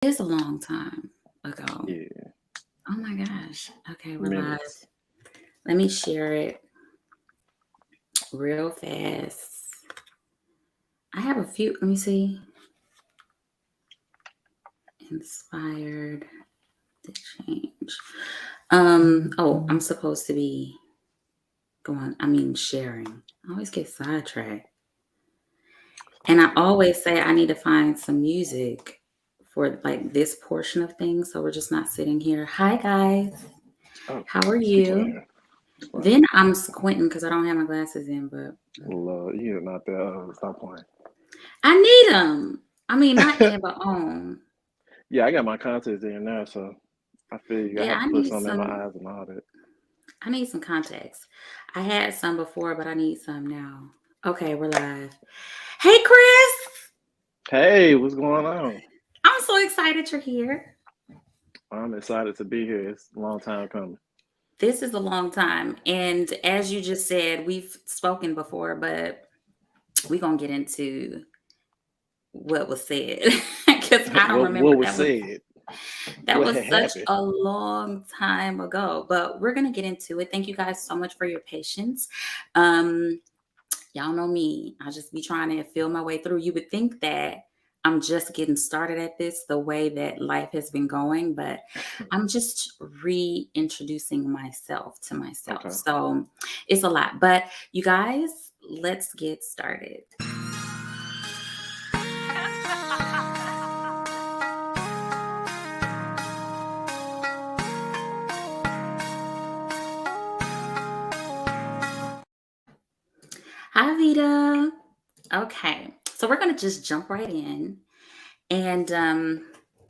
It is a long time ago. Yeah, Oh my gosh. Okay, we're live. minutes. Let me share it real fast. I have a few. Let me see. Inspired to change. Oh, I'm supposed to be sharing. I always get sidetracked. And I always say I need to find some music for like this portion of things. So we're just not sitting here. Hi guys. Oh, How are speak on you? here. It's fine. Then I'm squinting because I don't have my glasses in, but Lord, you're not there. Stop playing. I need them. I mean, not in, but on. Yeah, I got my contacts in now, so I feel you. I Yeah, have to put some in my eyes and all that. I need some contacts. I had some before, but I need some now. Okay, we're live. Hey, Chris. Hey, what's going on? I'm so excited you're here. I'm excited to be here. It's a long time coming. This is a long time. And as you just said, we've spoken before, but we're going to get into what was said because I don't What remember was that was said? that What was had such happened? a long time ago, but we're going to get into it. Thank you guys so much for your patience. Um Y'all know me. I just be trying to feel my way through. You would think that I'm just getting started at this the way that life has been going, but I'm just reintroducing myself to myself. Okay. So it's a lot. But you guys, let's get started. Hi, Vita. Okay. So we're going to just jump right in. And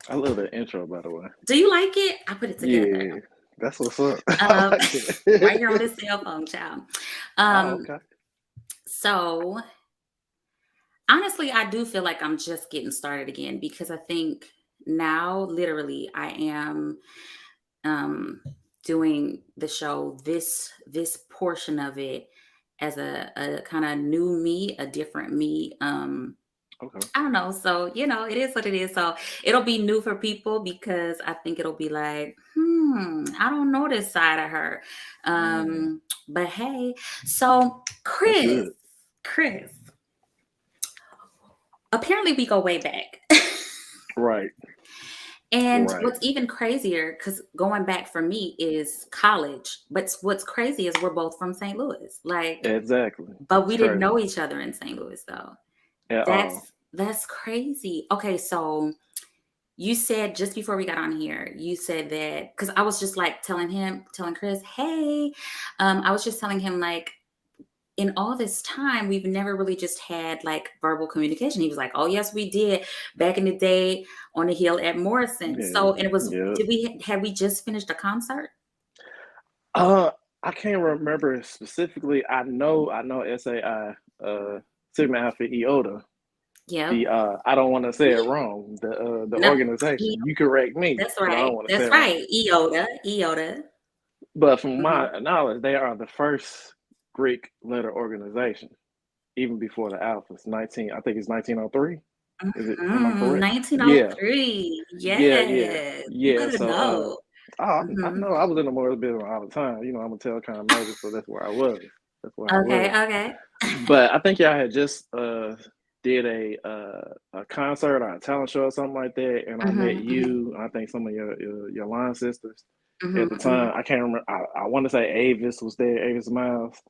I love that intro, by the way. do you like it? I put it together. Yeah, that's what's up. I Um, like right here on that. this cell phone, child. Oh, Um, okay. so honestly, I do feel like I'm just getting started again because I think now, literally, I am um, doing the show this portion of it as a kind of new me, a different me. Okay. I don't know. So, it is what it is. So it'll be new for people because I think it'll be like, I don't know this side of her. Mm, But hey, so that's Chris, good. Chris, apparently we go way back. Right. And Right. what's even crazier, because going back for me is college. But what's crazy is we're both from St. Louis. Like, Exactly. but It's we didn't crazy. know each other in St. Louis though. At all. That's crazy. Okay, so you said just before we got on here, you said that because I was just like telling Chris, hey, I was just telling him like in all this time, we've never really just had like verbal communication. He was like, oh, yes, we did back in the day on the hill at Morrison. Yeah. So, and it was, Yeah. had we just finished a concert? Uh, I can't remember specifically. I know SAI, Sigma Alpha Iota. Yep. The I don't want to say it wrong. The No, organization. You correct me that's because I right. don't want to say That's it wrong. right. Iota, Iota. But from Hmm. my knowledge, they are the first Greek letter organization, even before the Alphas. 19, I think it's 1903. Is it? Am I correct? Yeah, 1903. yeah, Yes. You yeah. gotta So, know. I Hmm. know I was in the Morris building all the time. I'm a telecom major, so that's where I was. That's where I Okay, was. okay. But I think y'all had just did a concert or a talent show or something like that, and I met Hmm, hmm, you. I think some of your line sisters hmm, at the hmm. time. I can't remember. I want to say Avis was there, Avis Miles,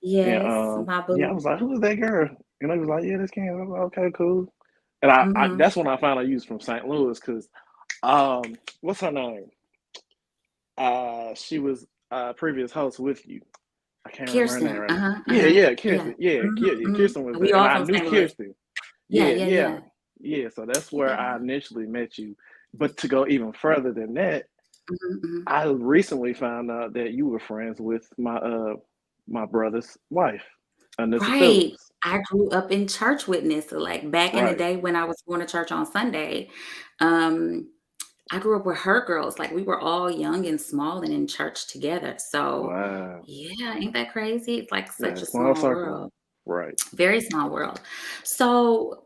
and Yes, my yeah, I boo. was like, "Who is that girl?" And they was like, "Yeah, this Cam." I was like, "Okay, cool." And I Hmm. that's when I found out you was from St. Louis because what's her name? She was previous host with you. I can't remember her name Kirsten. right now. Uh-huh. Yeah, Uh-huh. yeah, Yeah. Kirsten. Yeah, Hmm. Kirsten was We there, and all I from knew St. Louis. Kirsten. Yeah, Yeah, yeah, yeah, yeah. yeah. So that's where Yeah. I initially met you. But to go even further than that, Hmm, hmm. I recently found out that you were friends with my brother's wife, Anissa Right. Phillips. I grew up in church witness. So like back in the Right. day when I was going to church on Sunday, um, I grew up with her girls. Like we were all young and small and in church together. So Wow. yeah, ain't that crazy? It's like such Yeah, a small small circle. world. Right. Very small world. So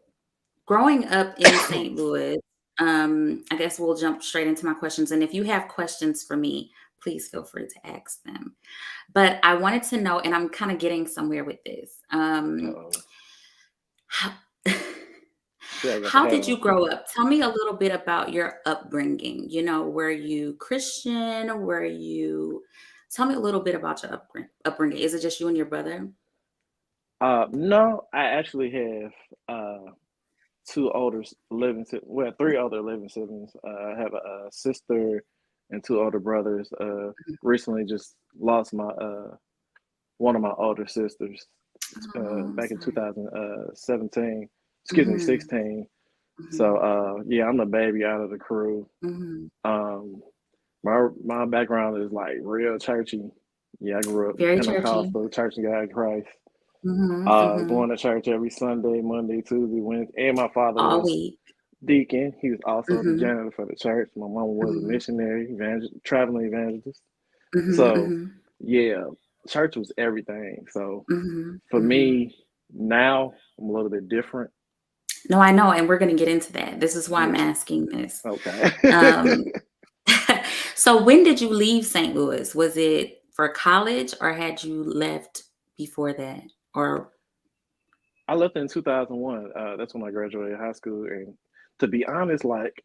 growing up in St. Louis, I guess we'll jump straight into my questions. And if you have questions for me, please feel free to ask them. But I wanted to know, and I'm kind of getting somewhere with this. Uh-oh. How, See, I got the how hat did you on. grow up? Tell me a little bit about your upbringing. Were you Christian? Tell me a little bit about your upbringing. Is it just you and your brother? No, I actually have two well, three older living siblings. I have a sister and two older brothers. Recently just lost my one of my older sisters Oh, I'm back in sorry. 2017. Excuse me, Mm-hmm. 16. So Mm-hmm. yeah, I'm the baby out of the crew. Mm-hmm. Um, my background is like real churchy. Yeah, I grew up Very churchy. Pentecostal, Church of God in Christ. Mm-hmm. Mm-hmm. Going to church every Sunday, Monday, Tuesday, Wednesday. And my father All was week. deacon. He was also the Mm-hmm. janitor for the church. My mom was a Mm-hmm. missionary, traveling evangelist. Mm-hmm. So, Mm-hmm. yeah, church was everything. So, Mm-hmm. for Mm-hmm. me, now I'm a little bit different. No, I know, and we're going to get into that. This is why I'm Yeah. asking this. Okay. Um, so when did you leave St. Louis? Was it for college or had you left before that? Or I left in 2001. That's when I graduated high school. And to be honest, like,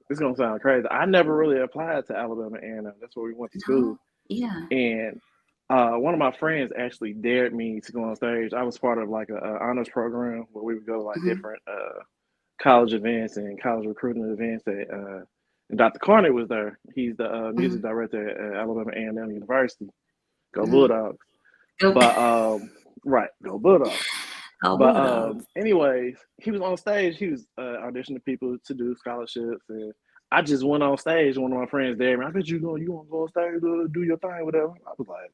it's going to sound crazy. I never really applied to Alabama A&M. That's where we went to school. no? Yeah. And one of my friends actually dared me to go on stage. I was part of like a honors program where we would go to like Hmm. different college events and college recruiting events. And Dr. Carney was there. He's the music Hmm. director at Alabama A&M University. Go Hmm. Bulldogs! Go, But right, go Bulldogs! go But Bulldogs. anyways, he was on stage. He was auditioning people to do scholarships, and I just went on stage. One of my friends there, man, I bet you want to go on stage, do your thing, whatever. I was like,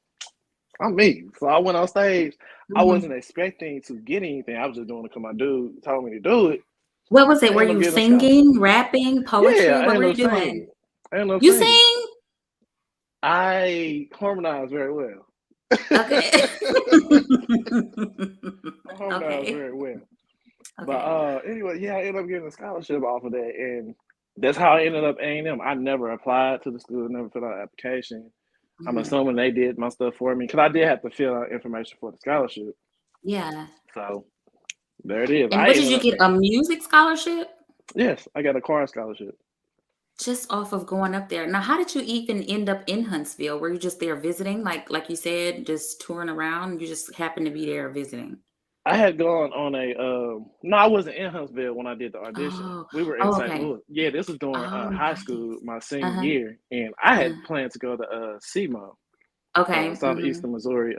I'm me. So I went on stage. I Hmm. wasn't expecting to get anything. I was just doing it because my dude told me to do it. What was I it? Were ended up you getting a scholarship. singing, rapping, Yeah, poetry? I What were ended you up doing? singing. I ended up You singing. sing? I harmonized very well. Okay. I harmonized Okay. very well. But Okay. anyway, yeah, I ended up getting a scholarship off of that, and that's how I ended up A&M. I never applied to the school, never filled out an application. I'm Hmm. assuming they did my stuff for me because I did have to fill out information for the scholarship. Yeah. So there it is. And I what did ended you up, get? A music scholarship? yes, I got a choir scholarship. Just off of going up there. Now, how did you even end up in Huntsville? Were you just there visiting, like you said, just touring around? You just happened to be there visiting. I had gone on a no, I wasn't in Huntsville when I did the audition. Oh, We were in oh, St. okay. Louis. Yeah, this was during Oh, high school, nice. my senior Uh-huh. year, and I Uh, had planned to go to SEMO, okay. Hmm. Southeastern Missouri.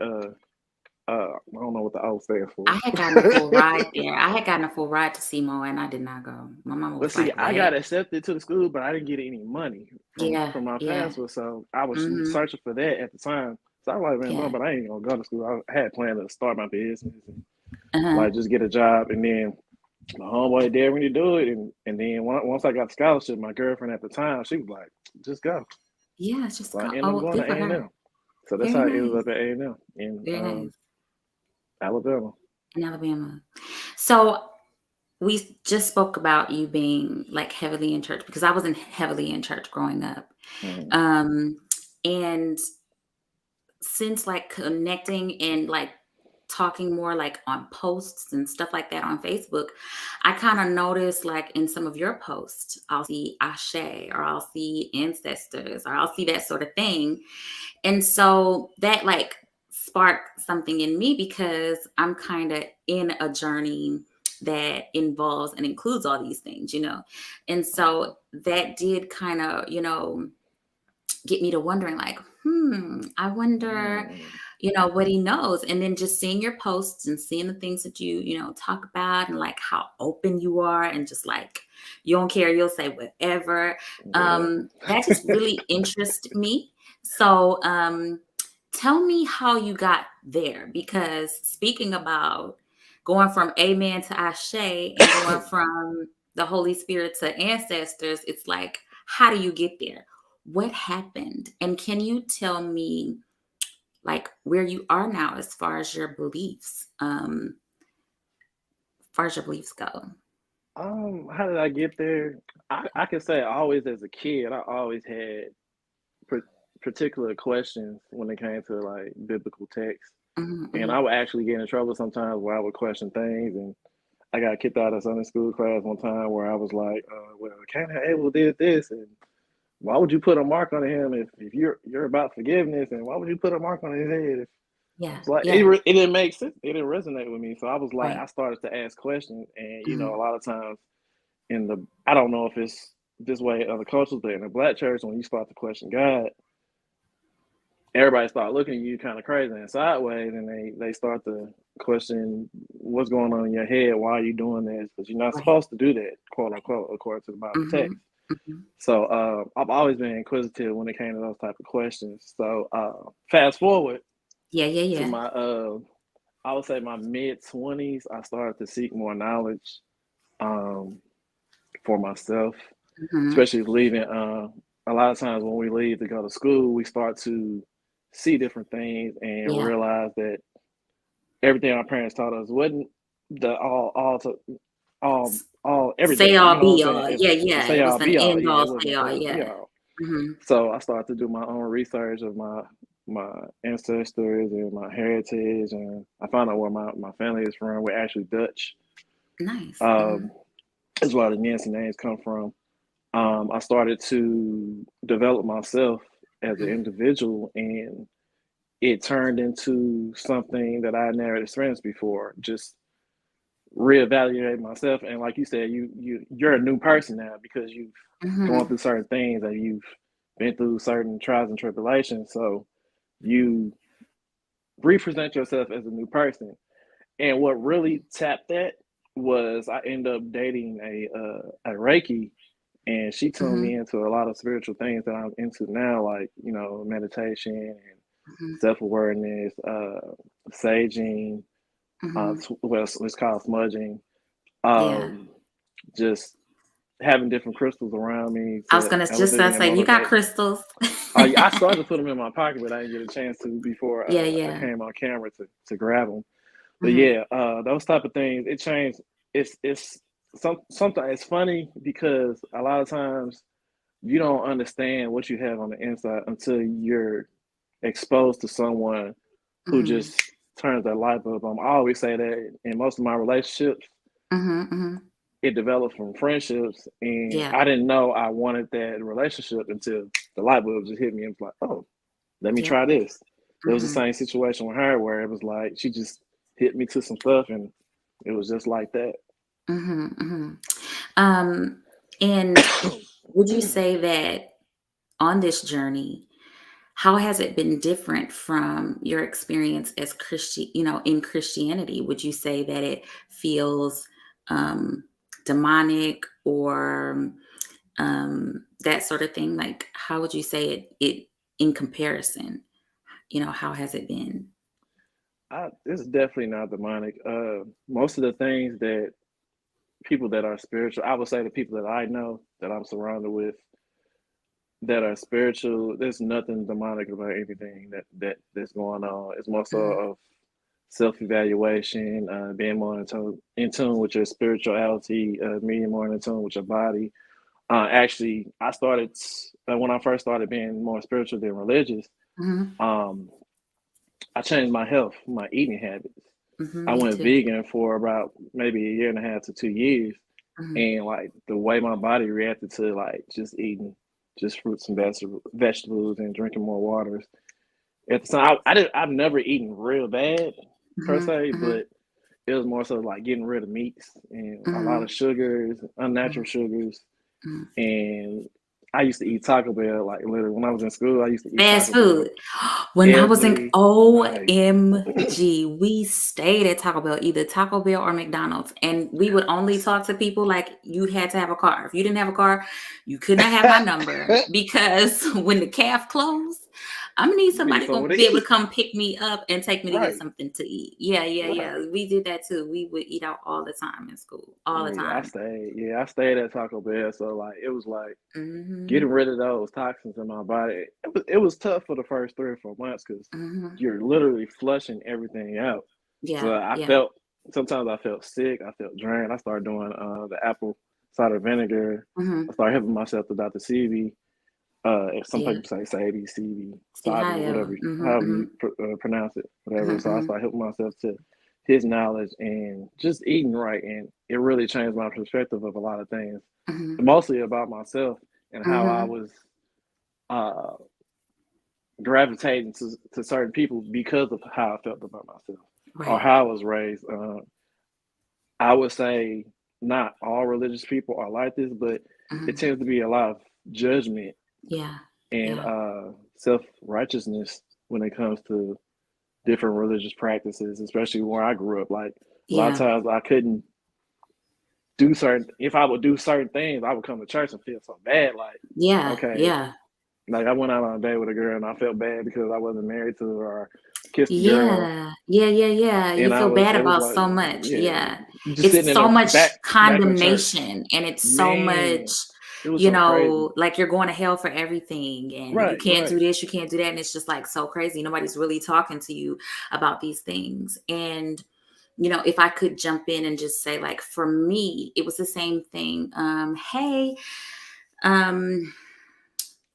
I don't know what the O stands for. I had gotten a full ride there. I had gotten a full ride to SEMO, and I did not go. My mama But was see, like, I "What?" got accepted to the school, but I didn't get any money Yeah, from my yeah. passport, so I was Hmm. searching for that at the time. So I was like, man, Yeah. but I ain't gonna go to school. I had planned to start my business and Uh-huh. like just get a job, and then my homeboy dared me to do it, and then once I got the scholarship, my girlfriend at the time, she was like, just go. Yeah, it's just So I go. ended up Oh, going to good for A&M. her. So that's Very how I ended nice. up at A&M in Very nice. Alabama. In Alabama. So we just spoke about you being like heavily in church because I wasn't heavily in church growing up. Mhm. Um, and since like connecting and like talking more like on posts and stuff like that on Facebook, I kind of noticed like in some of your posts, I'll see Ashe or I'll see ancestors or I'll see that sort of thing. And so that like sparked something in me because I'm kind of in a journey that involves and includes all these things. And so that did kind of, get me to wondering like, I wonder, Mm. what he knows. And then just seeing your posts and seeing the things that you talk about and like how open you are and just like you don't care, you'll say whatever. Whatever. That just really interested me. So tell me how you got there because speaking about going from amen to Ashe and going from the Holy Spirit to ancestors, it's like, how do you get there? What happened? And can you tell me like where you are now as far as your beliefs go? How did I get there? I can say always as a kid, I always had par- particular questions when it came to like biblical texts, Mhm, and mhm. I would actually get in trouble sometimes where I would question things, and I got kicked out of Sunday school class one time where I was like, "Well, Cain and Abel did this, and why would you put a mark on him if you're about forgiveness, and why would you put a mark on his head?" If Yeah, it's like yeah, it didn't make sense, it didn't resonate with me, so I was like, right. I started to ask questions, and a Mhm, lot of times in the I don't know if it's this way in other cultures, but in the black church, when you start to question God, everybody start looking at you kind of crazy and sideways, and they start to question what's going on in your head. Why are you doing this? Because you're not right, supposed to do that, quote right. unquote, according to the Bible text. Mhm, mhm. So I've always been inquisitive when it came to those type of questions. So fast forward Yeah, yeah, to yeah. my I would say my mid 20s, I started to seek more knowledge um, for myself, Mhm. especially leaving. A lot of times when we leave to go to school, we start to see different things and Yeah. realize that everything our parents taught us wasn't the S all Say everything. You all, know what I'm be saying? all. It's Yeah, the yeah. say It all was an be all. end Yeah, all, it wasn't say the all, say all be yeah. all. Mhm. So I started to do my own research of my ancestors and my heritage, and I found out where my family is from. We're actually Dutch. Nice. Mhm, Um, is where the Nancy names come from. I started to develop myself as an mhm, individual, and it turned into something that I never experienced before. Just reevaluate myself, and like you said, you're a new person now because you've gone mhm, through certain things and you've been through certain trials and tribulations. So you represent yourself as a new person. And what really tapped that was I ended up dating a Reiki, and she tuned mhm, me into a lot of spiritual things that I'm into now, like meditation and mhm. self awareness, saging, Mhm. well, it's called smudging, Yeah. um, just having different crystals around me I was to gonna just elevate gonna me and say, you got motivate me. crystals. I started to put them in my pocket, but I didn't get a chance to before Yeah, I yeah. came on camera to grab them. But Mhm, yeah, those type of things it changed. It's something. It's funny because a lot of times you don't understand what you have on the inside until you're exposed to someone who mhm, just turns their life up. I always say that in most of my relationships, mhm, mhm. it developed from friendships, and Yeah, I didn't know I wanted that relationship until the light bulb just hit me and was like, oh, let me yep. try this. It was the Mhm, same situation with her where it was like she just hit me to some stuff, and it was just like that. mhm, mhm. Um, and would you say that on this journey, how has it been different from your experience as in Christianity? Would you say that it feels um, demonic or that sort of thing? Like, how would you say it in comparison? How has it been? It's definitely not demonic. Most of the things that people that are spiritual, I would say the people that I know that I'm surrounded with that are spiritual, there's nothing demonic about anything that's going on. It's more so Mhm, of self evaluation, being more in tune with your spirituality, being more in tune with your body. Actually, I started when I first started being more spiritual than religious. mhm, Um, I changed my health, my eating habits. mhm, I me went too. vegan for about maybe a year and a half to 2 years, Mhm, and like the way my body reacted to like just eating just fruits and vegetables and drinking more waters. At the time, I've never eaten real bad per mhm, se, mhm, but it was more so like getting rid of meats and a lot of mhm, sugars, mhm, unnatural sugars, mhm. and I used to eat Taco Bell like literally when I was in school. I used to eat Fast Taco Bell food. When I was in every night. OMG, we stayed at Taco Bell, either Taco Bell or McDonald's, and we would only talk to people like you had to have a car. If you didn't have a car, you could not have my number because when the calf closed, I'm gonna need You need somebody somewhere gonna to be able to eat, come pick me up and take me to get right? something to eat. Yeah, yeah, yeah. Right. We did that too. We would eat out all the time in school, all the Yeah, I time. stayed. Yeah, I stayed at Taco Bell. So like, it was like getting Mhm, rid of those toxins in my body. It was tough for the first 3 or 4 months because mhm. you're literally flushing everything out. So Yeah, I yeah. felt sometimes I felt sick, I felt drained. I started doing the apple cider vinegar. I Mhm. started helping myself to Dr. CV. Some Yeah. people say Sadie, CV, See, Sabi, hi, whatever, mhm, however you mhm, pronounce it, whatever. mhm, So I mhm, started helping myself to his knowledge and just eating right, and it really changed my perspective of a lot of things, mhm, mostly about myself and how I mhm. was uh, gravitating to certain people because of how I felt about myself or Right. how I was raised. I would say not all religious people are like this, but it Mhm. tends to be a lot of judgment Yeah. and Yeah. self righteousness when it comes to different religious practices, especially where I grew up. Like a lot of Yeah. times I couldn't do certain if I would do certain things, I would come to church and feel so bad. Like, Yeah. okay, Yeah. like I went out on a date with a girl and I felt bad because I wasn't married to her or kissed the girl. Yeah. Yeah, yeah, yeah. You And feel bad it was about like, so much. yeah, Yeah. you just sitting It's in so the much back of the church. condemnation and it's so much, Man, it was so crazy. like you're going to hell for everything and you Right, can't right. do this, you can't do that. And it's just like so crazy. Nobody's really talking to you about these things. And if I could jump in and just say, like, for me, it was the same thing. Hey, um,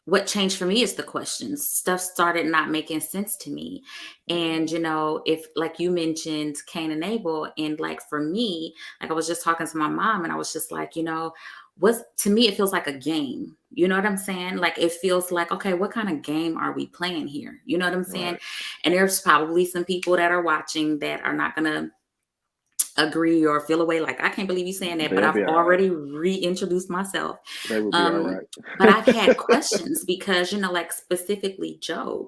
what changed for me is the questions. Stuff started not making sense to me. And, Yeah, if, like you mentioned, Cain and Abel, and like for me, like I was just talking to my mom and I was just like, what's to me, it feels like a game. You know what I'm saying? Like it feels like, okay, what kind of game are we playing here? You know what I'm saying? right. And there's probably some people that are watching that are not going to agree or feel away like I can't believe you saying that, but They'll I've be all right. already reintroduced myself. They will be all right. But I've had questions because like specifically Job,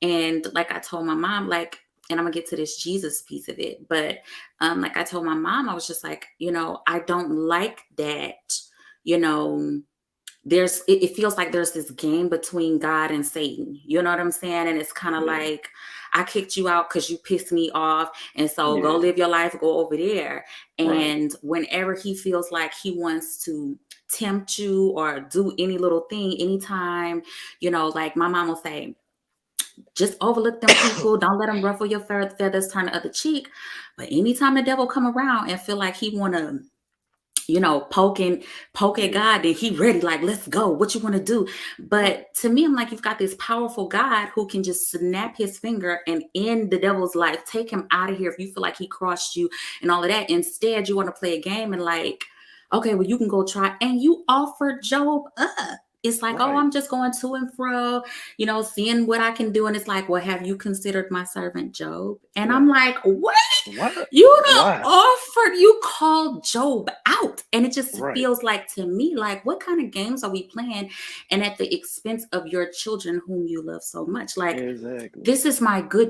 and like I told my mom, like, and I'm gonna get to this Jesus piece of it, but like I told my mom, I was just like, I don't like that, you know it feels like there's this game between God and Satan. You know what I'm saying? And it's kind of Yeah, like, I kicked you out because you pissed me off. And so go yeah, live your life, go over there. right. And whenever he feels like he wants to tempt you or do any little thing, anytime, like my mom will say, just overlook them people. Don't let them ruffle your feathers, turn the other cheek. But anytime the devil come around and feel like he want to poke at Yeah, God, then he ready, like, let's go. What you want to do? right, But to me, I'm like, you've got this powerful God who can just snap his finger and end the devil's life, take him out of here if you feel like he crossed you and all of that. Instead, you want to play a game and like, okay, well, you can go try. And you offer Job up. It's like, oh, right. I'm just going to and fro, seeing what I can do. And it's like, well, have you considered my servant Job? And I'm Right. like, what? What? You Why? don't offer, you called Job out. And it just Right. feels like to me, like, what kind of games are we playing? And at the expense of your children whom you love so much. Like, Exactly. this is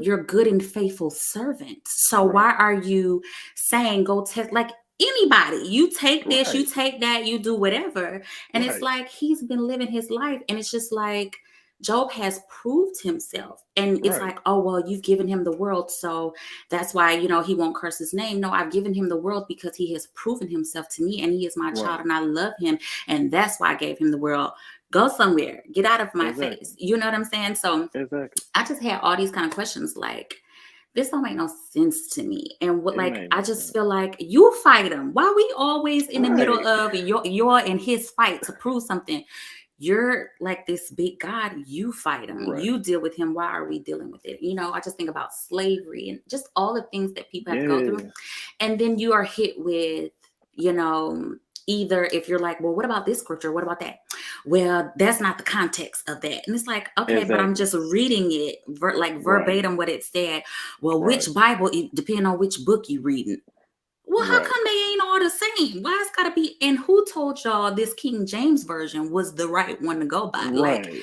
your good and faithful servant. So Right. why are you saying go test like anybody? You take this, you Right. take that, you do whatever. And it's Right. like he's been living his life. And it's just like Job has proved himself. And it's Right. like, oh, well, you've given him the world. So that's why, he won't curse his name. No, I've given him the world because he has proven himself to me and he is my child Right. and I love him. And that's why I gave him the world. Go somewhere, get out of my face. Exactly. You know what I'm saying? So Exactly. I just had all these kind of questions like, this don't make no sense to me. And what, It like, made I no just sense. feel like you fight him. Why we always in the middle Right. of your and his fight to prove something? You're like this big God, you fight him, Right. you deal with him. Why are we dealing with it? I just think about slavery and just all the things that people have to go through. Yeah. And then you are hit with, you know, either if you're like, well, what about this scripture? What about that? Well, that's not the context of that. And it's like, okay, but I'm Exactly. just reading it like Right. verbatim what it said. Well, Right. which Bible, depending on which book you reading. Well, how Right. come they ain't all the same? Why it's gotta be? And who told y'all this King James version was the right one to go by? Like, Right.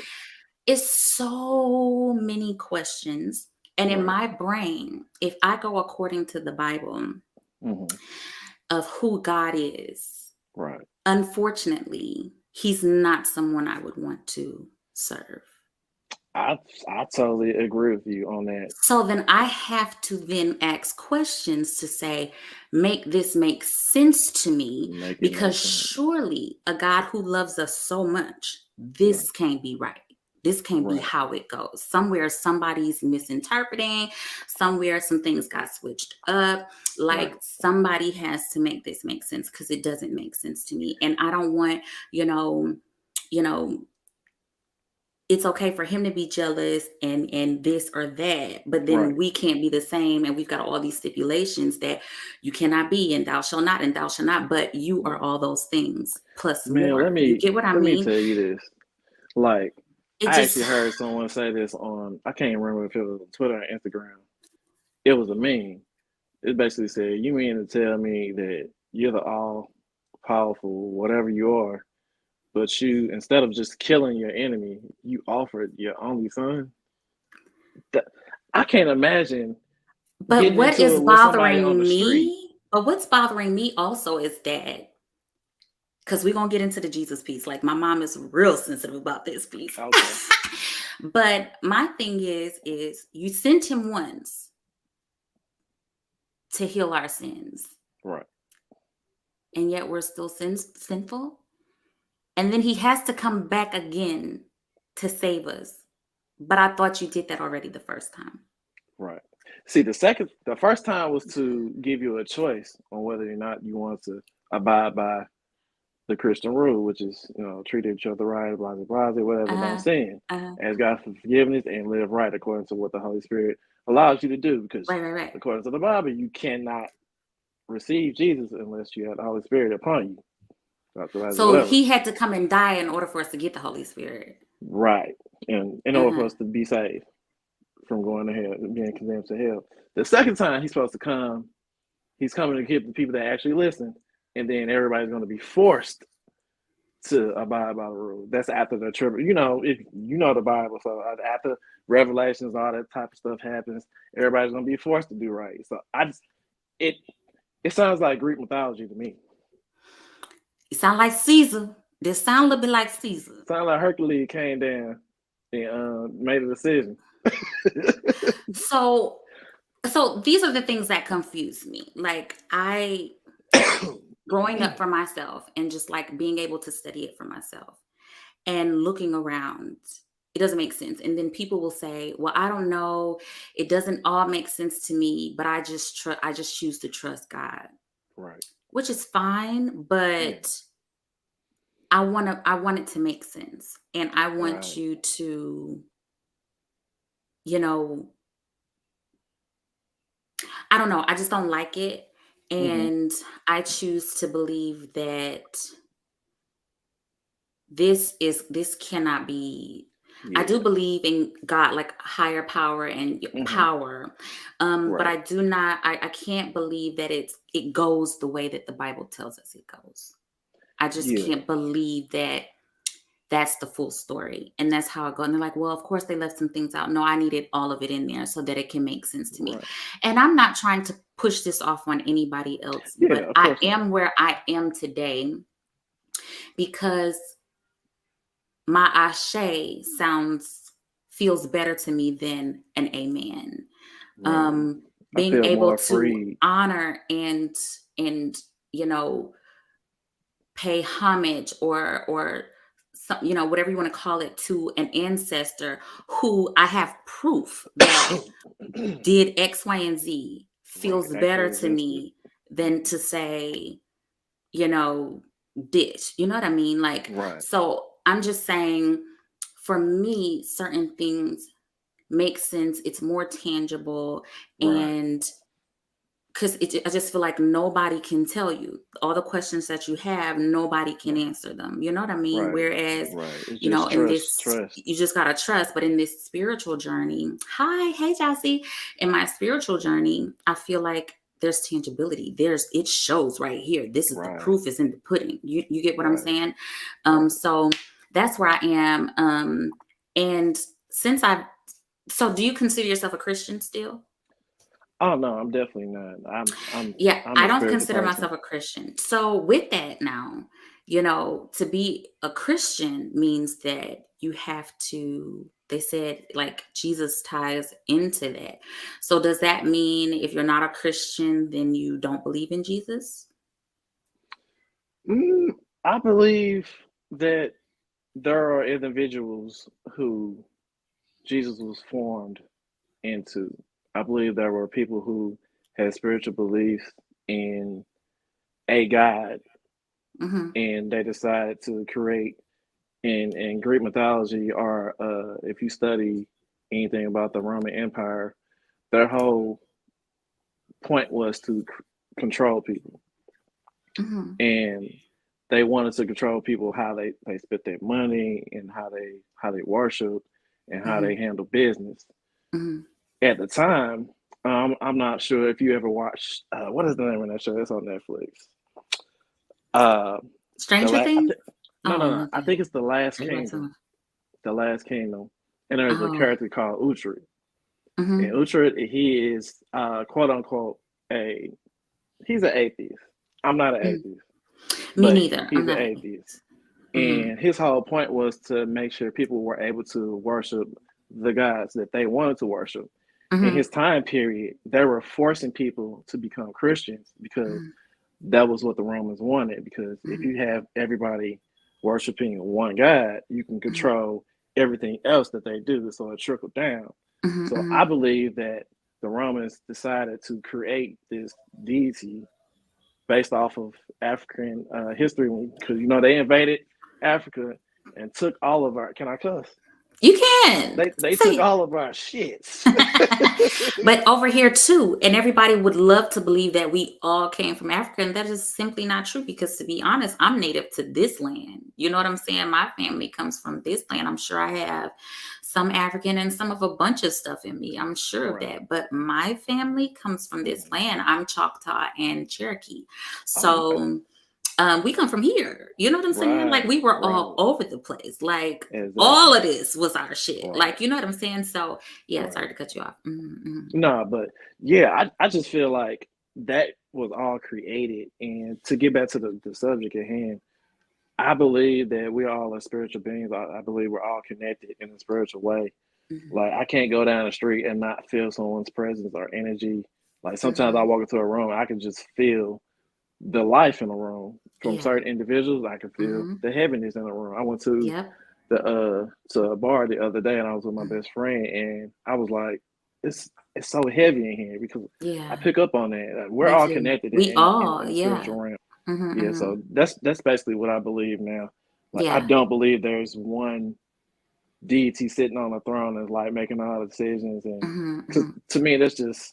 it's so many questions. And in Right. my brain, if I go according to the Bible Hmm. of who God is, Right. unfortunately, he's not someone I would want to serve. I I totally agree with you on that. So then I have to then ask questions to say, make this make sense to me, Make it make because sense. surely a God who loves us so much, Right. this can't be right. This can't be Right. how it goes. Somewhere somebody's misinterpreting, somewhere some things got switched up. Like Right. somebody has to make this make sense because it doesn't make sense to me. And I don't want, you know, you know, it's okay for him to be jealous and this or that, but then Right. we can't be the same, and we've got all these stipulations that you cannot be and thou shall not and thou shall not, but you are Right. all those things plus Man, more. You get what I let me mean? tell you this. Like, It I just actually heard someone say this on, I can't remember if it was on Twitter or Instagram. It was a meme. It basically said, "You mean to tell me that you're the all powerful, whatever you are, but you, instead of just killing your enemy, you offered your only son?" That, I can't imagine but getting what into is it with somebody on the bothering street. me, but what's bothering me also is that, because we're gonna get into the Jesus piece. Like my mom is real sensitive about this piece. Okay. But my thing is you sent him once to heal our sins, Right. and yet we're still sinful. And then he has to come back again to save us. But I thought you did that already the first time. Right. See, the first time was to give you a choice on whether or not you want to abide by the Christian rule, which is, treat each other right, blah, blah, blah, whatever, don't Uh-huh. sin. Uh-huh. Ask God for forgiveness and live right according to what the Holy Spirit allows you to do. Because Right, right, right. according to the Bible, you cannot receive Jesus unless you have the Holy Spirit upon you. So Whatever. he had to come and die in order for us to get the Holy Spirit. Right. And in order for Uh-huh. us to be saved from going to hell, being condemned to hell. The second time he's supposed to come, he's coming to get the people that actually listen, and then everybody's going to be forced to abide by the rule. That's after the trip. If you know the Bible, so after Revelations, all that type of stuff happens, everybody's going to be forced to do right. So it it sounds like Greek mythology to me. It sound like Caesar. This sound a little bit like Caesar. Sounds like Hercules came down and made a decision. So so these are the things that confuse me. Like I growing up for myself and just like being able to study it for myself and looking around, it doesn't make sense. And then people will say, "Well, I don't know, it doesn't all make sense to me, but I just choose to trust God." Right. Which is fine, Yeah. but I want it to make sense. And I want Right. you to, you know, I don't know, I just don't like it. Hmm. And I choose to believe that this cannot be. I do Yeah. believe in God, like higher power and Hmm. power, but Right. I do not. I can't believe that it goes the way that the Bible tells us it goes. I just Yeah. can't believe that that's the full story, and that's how it goes. And they're like, "Well, of course they left some things out." No, I needed all of it in there so that it can make sense to me. Right. And I'm not trying to push this off on anybody else, Yeah. but Of I course not. am where I am today because my ashe feels better to me than an amen. Right. I Being feel able more to free. honor and you know pay homage or some, whatever you want to call it, to an ancestor who I have proof that did X, Y, and Z, Right. feels better Actually to existed. me than to say, you know, dish. You know what I mean? Like, Right. so I'm just saying, for me, certain things make sense. It's more tangible. Right. And because I just feel like nobody can tell you all the questions that you have. Nobody can Right. answer them. You know what I mean? Right. Whereas, Right. It's just in trust. this, Trust. you just gotta trust. But in this spiritual journey, hi, hey, Jassy. In my spiritual journey, I feel like there's tangibility. It shows right here. This is the Right. proof is in the pudding. You get what I'm Right. saying? Right. So that's where I am. And since so do you consider yourself a Christian still? Oh no, I'm definitely not. Yeah, I'm I a don't spiritual consider person. myself a Christian. So with that now, to be a Christian means that you have to, they said like Jesus ties into that. So does that mean if you're not a Christian, then you don't believe in Jesus? Mm, I believe that there are individuals who Jesus was formed into. I believe there were people who had spiritual beliefs in a God, Mm-hmm. and they decided to create in Greek mythology, or if you study anything about the Roman Empire, their whole point was to control people, Mm-hmm. and they wanted to control people how they spent their money and how they worship and how Mm-hmm. they handle business. Mm-hmm. At the time, I'm not sure if you ever watched what is the name of that show? It's on Netflix. Uh, the Stranger la- I Things? think Oh, no. I nothing. think it's the Last Are you about Kingdom. to? The Last Kingdom, and there's a Oh. character called Uhtred. And Mm-hmm. Uhtred, he is quote unquote a he's an atheist. I'm not an Mm. atheist, Me but neither. I'm he's an not. atheist. Mm-hmm. And his whole point was to make sure people were able to worship the gods that they wanted to worship. In Mm-hmm. his time period, they were forcing people to become Christians because Mm-hmm. that was what the Romans wanted. Because if Mm-hmm. you have everybody worshiping one God, you can control everything else that they do. So it trickled down. Mm-hmm. So Mm-hmm. I believe that the Romans decided to create this deity based off of African history, because they invaded Africa and took all of our. Can I cuss? You can They took say. all of our shits. But over here too, and everybody would love to believe that we all came from Africa, and that is simply not true. Because to be honest, I'm native to this land. You know what I'm saying? My family comes from this land. I'm sure I have some African and some of a bunch of stuff in me. I'm sure of Right. that. But my family comes from this land. I'm Choctaw and Cherokee. Oh, okay. So we come from here. You know what I'm saying? Like Right. we were all Right. over the place. Like all Exactly. of this was our shit. Right. Like you know what I'm saying? So yeah, Right. sorry to cut you off. Mm-hmm. No, but yeah, I just feel like that was all created. And to get back to the subject at hand, I believe that we all are spiritual beings. I believe we're all connected in a spiritual way. Mm-hmm. Like I can't go down the street and not feel someone's presence or energy. Like sometimes I Mm-hmm. walk into a room, I can just feel the life in the room from Yeah. certain individuals. I can feel Mm-hmm. the heaviness in the room. I went to Yep. the to a bar the other day, and I was with my Mm-hmm. best friend, and I was like, it's so heavy in here because I Yeah. pick up on that. Like, we're Me all too. connected We all. in the Yeah. spiritual realm. Mm-hmm. Yeah, Mm-hmm. so that's basically what I believe now. Like I Yeah. don't believe there's one deity sitting on a throne and like making all the decisions, and Mm-hmm. because Mm-hmm. to me that's just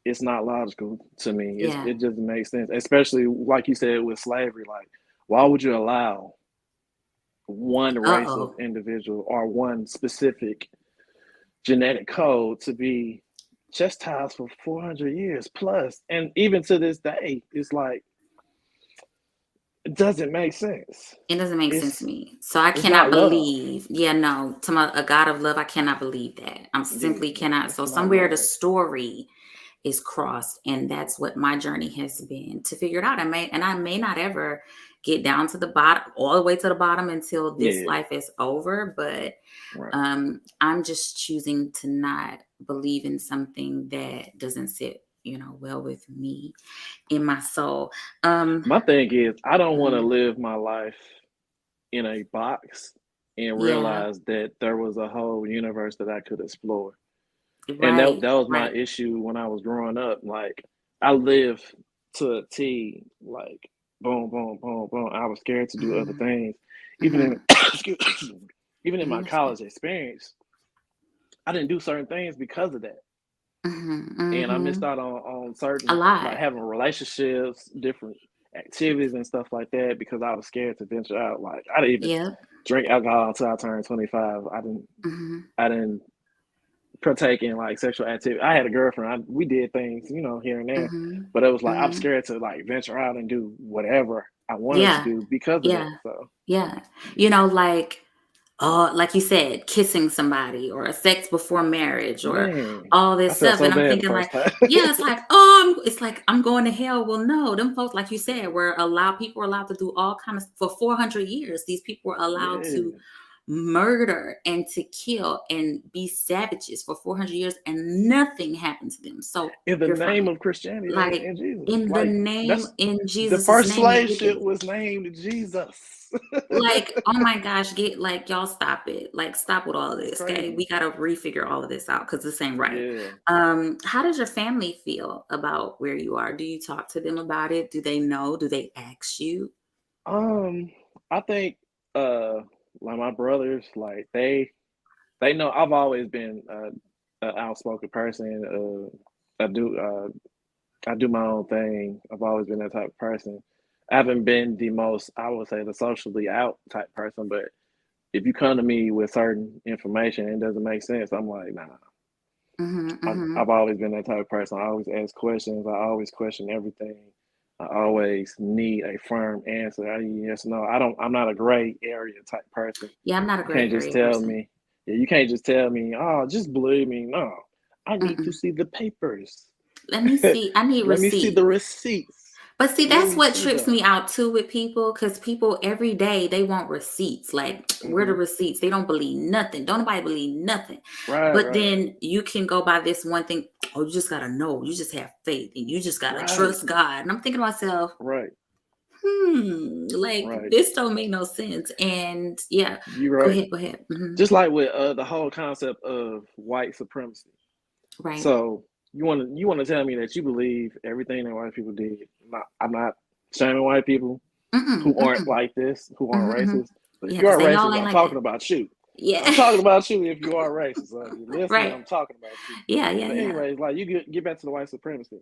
it's not logical to me. Yeah. It doesn't make sense, especially like you said with slavery. Like, why would you allow one Uh race of oh. individual or one specific genetic code to be chastised for 400 years plus? And even to this day, it's like, it doesn't make sense. It doesn't make sense to It's me. So I it's not cannot love. believe. Yeah, no. To a God of love, I cannot believe that. I'm Yeah, simply cannot. it's So not somewhere the love. story is crossed, and that's what my journey has been to figure it out. I may not ever get down to the bottom, all the way to the bottom until this Yeah, life is over, but right. I'm just choosing to not believe in something that doesn't sit, well with me in my soul. um My thing is, I don't want to mhm, live my life in a box and yeah, realize that there was a whole universe that I could explore. And right, that was my right. issue when I was growing up. Like I lived to a T, like boom, boom, boom, boom. I was scared to do other Hmm. things. Even in Hmm. excuse, even in my college experience, I didn't do certain things because of that. Hmm. And I missed Hmm. out on A certain like lot. having relationships, different activities and stuff like that because I was scared to venture out. Like I didn't even Yep. drink alcohol until I turned 25. Hmm. I didn't partake in like sexual activity. I had a girlfriend. We did things, here and there, Hmm. but it was like I'm Hmm. scared to like venture out and do whatever I wanted to Yeah. do because of that. Yeah. So Yeah. yeah, Like, oh, like you said, kissing somebody or sex before marriage or man, all I this felt stuff. so And I'm bad the thinking first like, time. yeah, it's like I'm going to hell. Well, no, them folks, like you said, people were allowed to do all kind of, for 400 years. These people were allowed to Yeah, murder and to kill and be savages for 400 years and nothing happened to them. So In the you're name fine. of Christianity Like and Jesus. in the Like name, that's in the Jesus's first name, and slave get ship it. was named Jesus. Like, oh my gosh, get like y'all stop it. Like stop with all of It's this. Okay. crazy. We gotta refigure all of this out because this ain't right. Yeah. How does your family feel about where you are? Do you talk to them about it? Do they know? Do they ask you? Um, I think uh like my brothers, like they know I've always been an outspoken person. I do my own thing. I've always been that type of person. I haven't been the most, I would say, the socially out type person, but if you come to me with certain information and it doesn't make sense, I'm like, nah. Mm-hmm, mm-hmm. I've always been that type of person. I always ask questions. I always question everything. I always need a firm answer. I need yes, no. I'm not a gray area type person. Yeah, I'm not a You gray can't just area tell person. me. Yeah, you can't just tell me. Oh, just believe me. No, I need to Mm-mm. see the papers. Let me see. I need Let me see the receipts. receipts. But see, Let that's me what see trips them. me out too with people because people every day they want receipts. Like, where the Hmm. receipts? They don't believe nothing. Don't nobody believe nothing. Right, But right, then you can go by this one thing. Oh, you just gotta know. You just have faith and you just gotta right, trust God. And I'm thinking to myself, right, like right. this don't make no sense. And yeah, You go right. ahead, go ahead. Just like with the whole concept of white supremacy. Right. So you want to tell me that you believe everything that white people did? I'm not shaming white people Mm-mm, who aren't mm-mm, like this, who aren't mm-hmm, mm-hmm. racist. But if Yeah, you because are they y'all racist, ain't I'm like talking that. about you. I'm Yeah. talking about you if you are racist. So if you're listening, Right. I'm talking about you. Yeah, yeah, But yeah. anyways, like you get back to the white supremacy.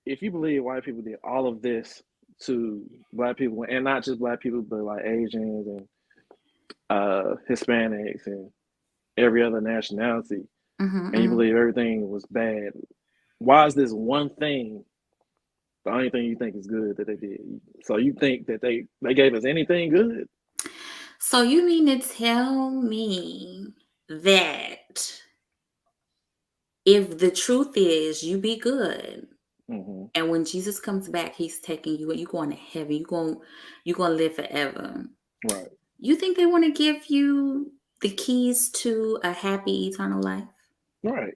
If you believe white people did all of this to black people, and not just black people, but like Asians and Hispanics and every other nationality, Mm-hmm, and you mm-hmm. believe everything was bad, why is this one thing the only thing you think is good that they did? So you think that they gave us anything good? So you mean to tell me that if the truth is you be good Hmm. and when Jesus comes back, he's taking you and you going to heaven, you gonna live forever. Right, You think they want to give you the keys to a happy eternal life? right.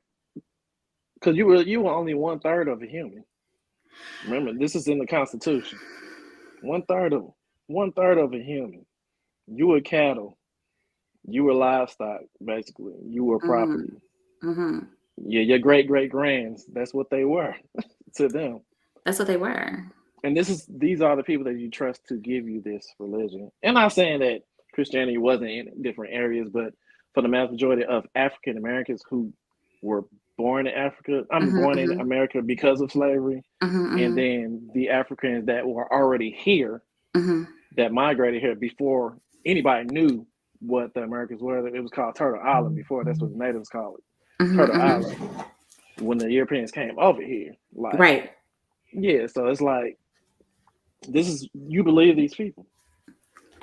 Because you were only one third of a human. Remember, this is in the Constitution. One third of one third of a human. You were cattle. You were livestock, basically. You were Mm-hmm. property. Mm-hmm. Yeah, your great great grands. That's what they were to them. That's what they were. And these are the people that you trust to give you this religion. And I'm not saying that Christianity wasn't in different areas, but for the vast majority of African Americans who were born in Africa, I'm Mm-hmm, born in mm-hmm, America because of slavery, mm-hmm, and mm-hmm, then the Africans that were already here, mm-hmm, that migrated here before anybody knew what the Americas were. It was called Turtle Island before. That's what the natives called it, mm-hmm, Turtle mm-hmm. Island. When the Europeans came over here, like Right. yeah, so it's like this is you believe these people.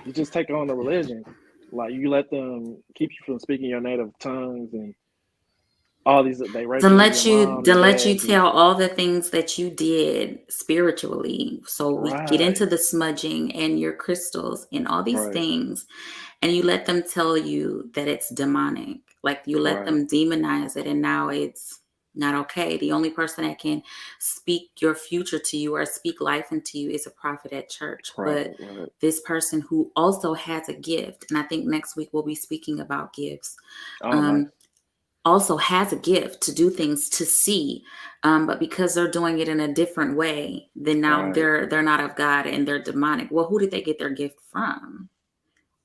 You just take on the religion, like you let them keep you from speaking your native tongues and all these. They rape your mom, your Then let you dad. tell all the things that you did spiritually. So we get Right, into the smudging and your crystals and all these right, things, and you let them tell you that it's demonic. Like you let right, them demonize it, and now it's not okay. The only person that can speak your future to you or speak life into you is a prophet at church. But prophet, right. this person who also has a gift, and I think next week we'll be speaking about gifts. Oh, nice. Um, also has a gift to do things to see, but because they're doing it in a different way, then now Right. they're not of God and they're demonic. Well, who did they get their gift from?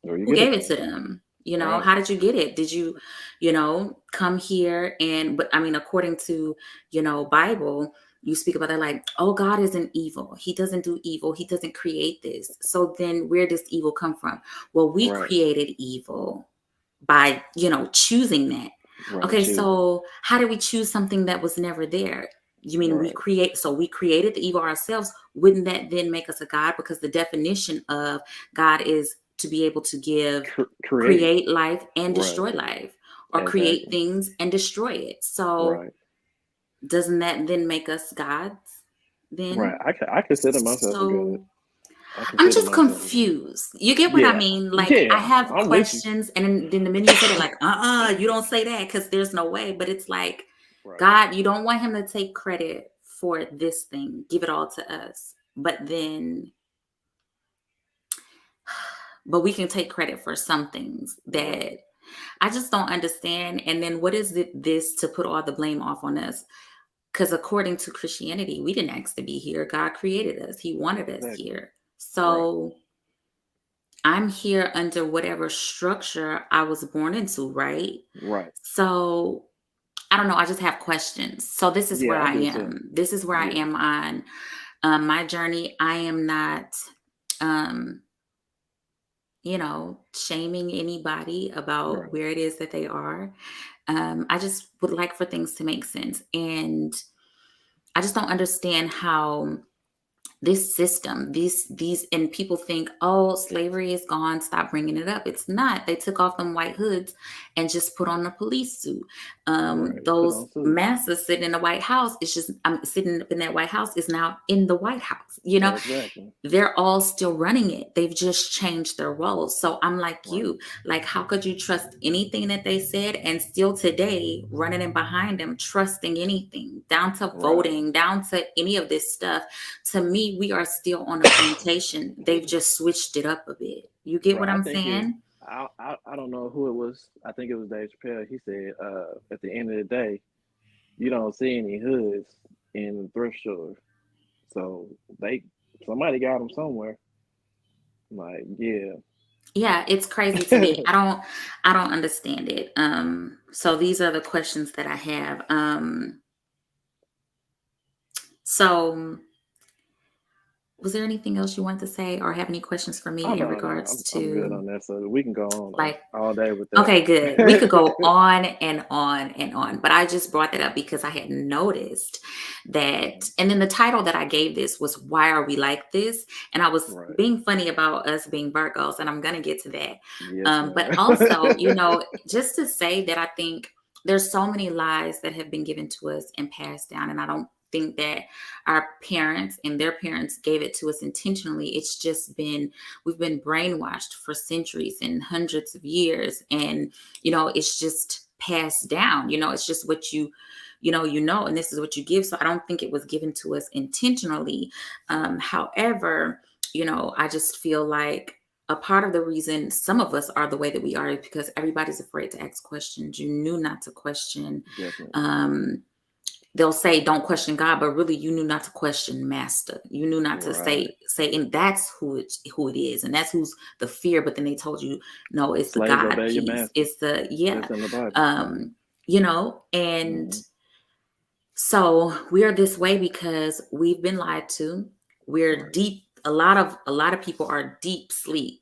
Where you Who get it gave it from? to them? Right, How did you get it? Did you, come here and, but I mean, according to, Bible, you speak about that like, oh, God isn't evil. He doesn't do evil. He doesn't create this. So then where does evil come from? Well, we right, created evil by, choosing that. right. Okay, Choosing. so how do we choose something that was never there? You mean Right. we created the evil ourselves? Wouldn't that then make us a God? Because the definition of God is to be able to give, Create. create life and Right. destroy life, or create Exactly. things and destroy it. So Right. doesn't that then make us gods Right. then? I consider myself a god. So I I'm consider just myself one. confused. You get what I Yeah, mean? Like, I yeah, have I'm with you. questions, and then the minute you said it, like, you don't say that because there's no way. But it's like, Right, God, you don't want him to take credit for this thing, give it all to us. But we can take credit for some things that right, I just don't understand. And then what is it this to put all the blame off on us? Because according to Christianity, we didn't ask to be here. God created us, He wanted us exactly. here. Right, So I'm here under whatever structure I was born into, right? right. So I don't know. I just have questions. So this is where Yeah, I I do too. am. This is where I Yeah, am on my journey. I am not, um, shaming anybody about right. where it is that they are. I just would like for things to make sense. And I just don't understand how this system, these and people think, oh, slavery is gone, stop bringing it up. It's not. They took off them white hoods and just put on a police suit. Right. Put Those on suits. masses sitting in the White House, it's just, I'm sitting in that White House is now in the White House. Exactly. They're all still running it. They've just changed their roles. So I'm like Right. you, like, how could you trust anything that they said and still today running in behind them, trusting anything, down to Right. voting, down to any of this stuff? To me, we are still on a plantation. They've just switched it up a bit. You get what Right. I I'm think it. saying? I don't know who it was. I think it was Dave Chappelle. He said, at the end of the day, you don't see any hoods in the thrift store. So they somebody got them somewhere. Like, yeah. Yeah, it's crazy to me. I don't understand it. So these are the questions that I have. So was there anything else you wanted to say or have any questions for Oh me in no, no, regards I'm good to, on that. So we can go on like, all day with okay, good. We could that. go on and on and on, but I just brought that up because I had noticed that, and then the title that I gave this was "Why Are We Like This?" And I was Right. being funny about us being Virgos, and I'm gonna get to that. Yes, But ma'am. also, just to say that I think there's so many lies that have been given to us and passed down, and I don't think that our parents and their parents gave it to us intentionally. It's just been, we've been brainwashed for centuries and hundreds of years, and it's just passed down. It's just what and this is what you give. So I don't think it was given to us intentionally. However, I just feel like a part of the reason some of us are the way that we are is because everybody's afraid to ask questions. You knew not to question. Definitely. um they'll say don't question God, but really you knew not to question master. You knew not to Right. say, and that's who it is, and that's who's the fear. But then they told you, no, it's the Slaves God obey your piece. master. It's the, yeah. That's in the Bible. um and Hmm. so we're this way because we've been lied to. We're Right. deep. A lot of people are deep sleep,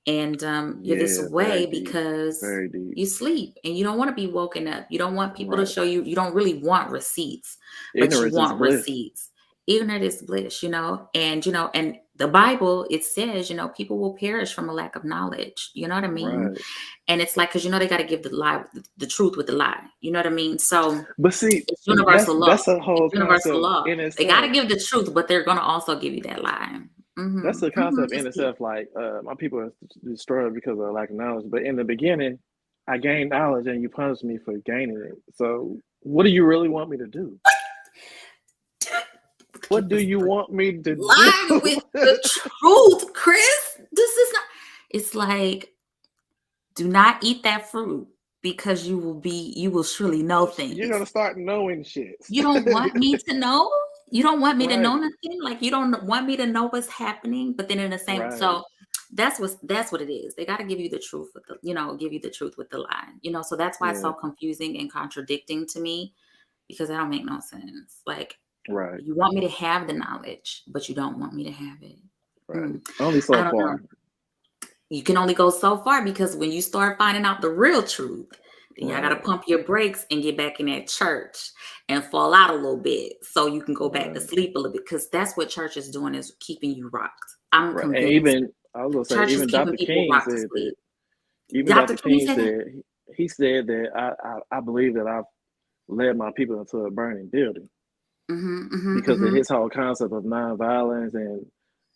and you're this Yeah, very way deep. because Very deep. you sleep and you don't want to be woken up. You don't want people to Right. show you. You don't really want receipts, but you Ignorance is want bliss. receipts. Ignorant is bliss, and the Bible, it says, people will perish from a lack of knowledge. You know what I mean? Right. And it's like, because they got to give the lie, the truth with the lie. You know what I mean? So But see, it's universal law. that's a It's whole universal concept law. in They got to itself. give the truth, but they're going to also give you that lie. That's a concept in It's deep. itself. Like, my people are destroyed because of lack of knowledge. But in the beginning, I gained knowledge, and you punished me for gaining it. So, what do you really want me to do? What Keep do us you want me to do? lying with the truth, Chris. This is not. It's like, do not eat that fruit because you will surely know You're gonna things. start knowing shit. You don't want me to know? You don't want me to know Right, nothing? Like, you don't want me to know what's happening, but then in the same, right. so that's what it is. They got to give you the truth with give you the truth with the lie. So that's why it's Yeah, so confusing and contradicting to me, because that don't make no sense. Like, right, you want me to have the knowledge, but you don't want me to have it. right. Mm, Only I so don't know. far. You can only go so far, because when you start finding out the real truth, then y'all got to Right, pump your brakes and get back in that church and fall out a little bit so you can go back to right, sleep a little bit, because that's what church is doing, is keeping you rocked. I'm right. And convinced even I was gonna say, church is even keeping Dr. people King rocked to said that. sleep. Even Dr. Dr. King King said that? said he said that I believe that I've led my people into a burning building Mm-hmm, mm-hmm, because of mm-hmm. his whole concept of nonviolence and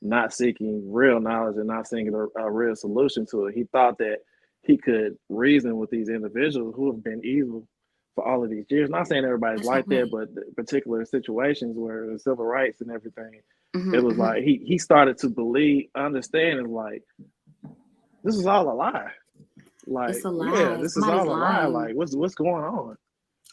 not seeking real knowledge and not seeking a real solution to it. He thought that he could reason with these individuals who have been evil for all of these years. Not saying everybody's That's not like that, right. but the particular situations where the civil rights and everything, it Hmm, was hmm. like he started to believe, understand, and like this is all a lie. It's Like, a yeah, lie. this is Somebody's all a lie. lying. Like, what's going on?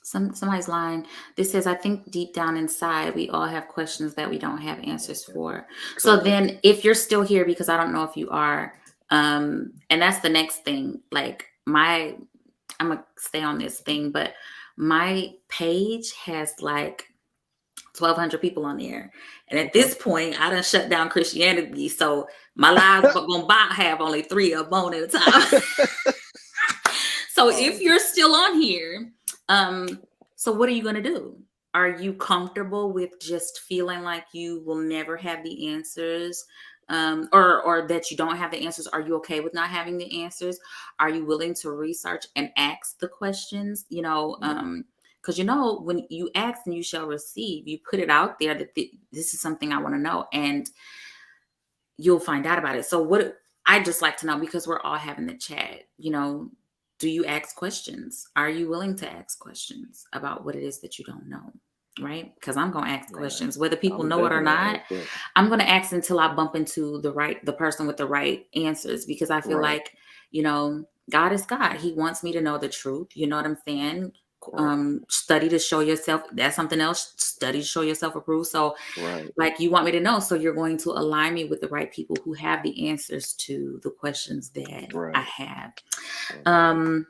Somebody's lying. This says, I think deep down inside, we all have questions that we don't have answers for. So Correct. then, if you're still here, because I don't know if you are, and that's the next thing. Like I'm gonna stay on this thing, but my page has like 1,200 people on there, and at Okay. this point, I done shut down Christianity, so my lives but gonna have only three of them on at a time. So if Oh, you're still on here, so what are you going to do? Are you comfortable with just feeling like you will never have the answers, or that you don't have the answers? Are you okay with not having the answers? Are you willing to research and ask the questions? mm, Because when you ask and you shall receive, you put it out there that this is something I want to know, and you'll find out about it. So what I just like to know, because we're all having the chat, do you ask questions? Are you willing to ask questions about what it is that you don't know? Right? Because I'm gonna ask right. questions, whether people I'm know it or definitely gonna not. ask that. I'm gonna ask until I bump into the person with the right answers, because I feel Right. like, God is God. He wants me to know the truth. You know what I'm saying? Right. Study to show yourself. That's something else. Study to show yourself approved. So Right. like, you want me to know, so you're going to align me with the right people who have the answers to the questions that I Right. have. Right. Um,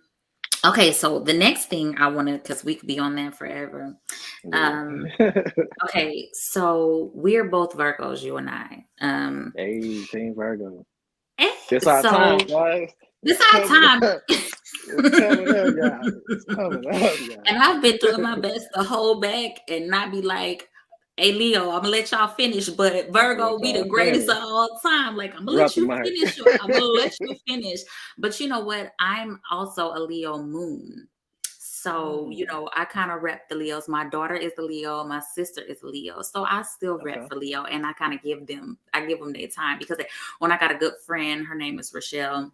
okay, so the next thing I want to, because we could be on that forever. Um, Yeah. okay, so we're both Virgos, you and I. Hey, Team Virgo. Eh, It's our time, so guys. this It's our coming time. up. It's coming up, guys. It's coming up, And I've been doing guys. my best to hold back and not be like, hey, Leo, I'm gonna let y'all finish, but I'm gonna Virgo let be the y'all greatest of finish. all time. Like, I'm gonna Drop let the you mic. finish. I'm gonna let you finish. But you know what? I'm also a Leo moon. So, Mm, I kind of rep the Leos. My daughter is a Leo, my sister is a Leo. So I still rep okay. for Leo, and I give them their time, because when I got a good friend, her name is Rochelle,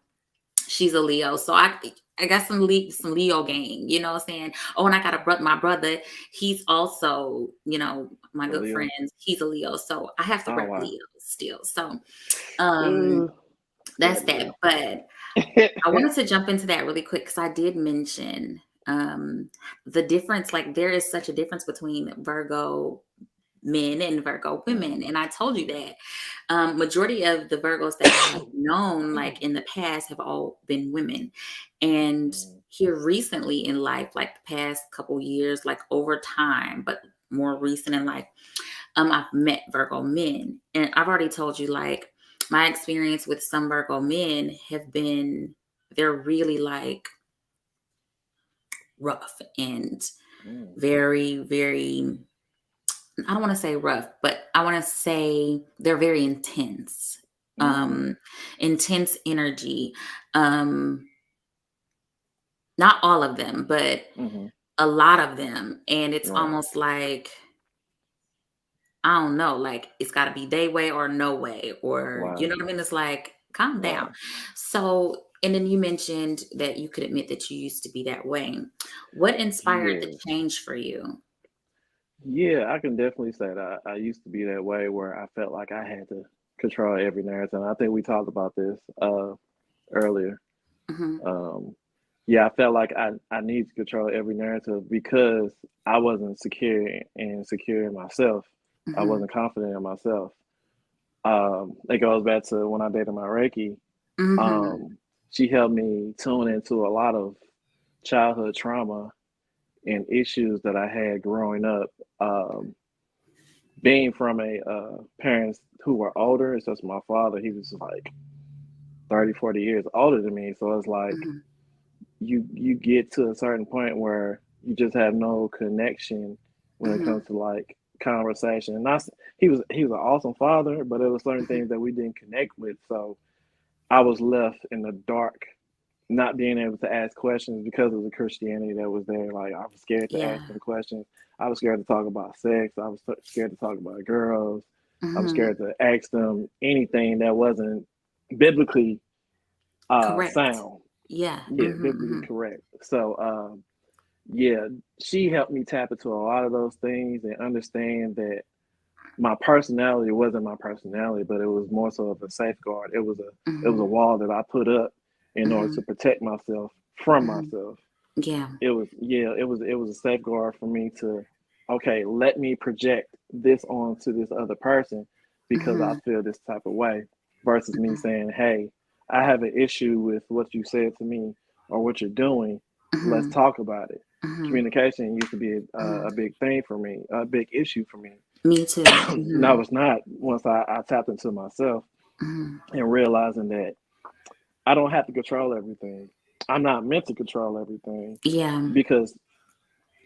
she's a Leo. So I got some Leo game, you know what I'm saying? Oh, and I got my brother, he's also, my A good Leo. friend, he's a Leo. So I have to Oh rep wow. Leo still. So um Ooh, that's that that. Leo. But I wanted to jump into that really quick, because I did mention the difference. Like, there is such a difference between Virgo men and Virgo Mhm. women. And I told you that majority of the Virgos that I have known, like in the past, have all been women. And Mm, here recently in life, like the past couple years, like over time, but more recent in life, I've met Virgo men. And I've already told you, like, my experience with some Virgo men they're really like rough and mm, very, very, I don't want to say rough, but I want to say they're very intense. mm, Intense energy. Um, Not all of them, but mhm. a lot of them. And it's Right. almost like, I don't know, like it's got to be they way or no way, or you know Wow. what I mean? It's like, calm down. Wow. So, and then you mentioned that you could admit that you used to be that way. What inspired the Yes. change for you? Yeah, I can definitely say that I used to be that way where I felt like I had to control every narrative. And I think we talked about this earlier. Hmm, Um, yeah, I felt like I need to control every narrative because I wasn't secure in myself. I hmm, wasn't confident in myself. It goes back to when I dated my Reiki. hmm, Um, she helped me tune into a lot of childhood trauma and issues that I had growing up. Um, Being from a parents who were older, such as my father, he was like 30, 40 years older than me. So it's like hmm, you get to a certain point where you just have no connection when it hmm, comes to like conversation. And not he was an awesome father, but there were certain hmm. things that we didn't connect with. So I was left in the dark, not being able to ask questions because of the Christianity that was there. Like I was scared to Yeah. ask them questions. I was scared to talk about sex. I was scared to talk about girls. I'm Mhm. scared to ask them anything that wasn't biblically Correct. sound. Yeah. Yeah, Mhm, biblically mhm. correct. So yeah, she helped me tap into a lot of those things and understand that my personality wasn't my personality, but it was more so of a safeguard. It was a Mhm, wall that I put up in order to mhm, protect myself from mhm. myself. Yeah. It was a safeguard for me to, okay, let me project this onto this other person because I Mhm, feel this type of way, versus me mhm, saying, hey, I have an issue with what you said to me or what you're doing. Let's mhm, talk about it. mhm, Communication used to be a mhm. big thing for me, a big issue for me. Me too. No, Mhm, it's not. Once I tapped into myself mhm. and realizing that I don't have to control everything. I'm not meant to control everything Yeah. because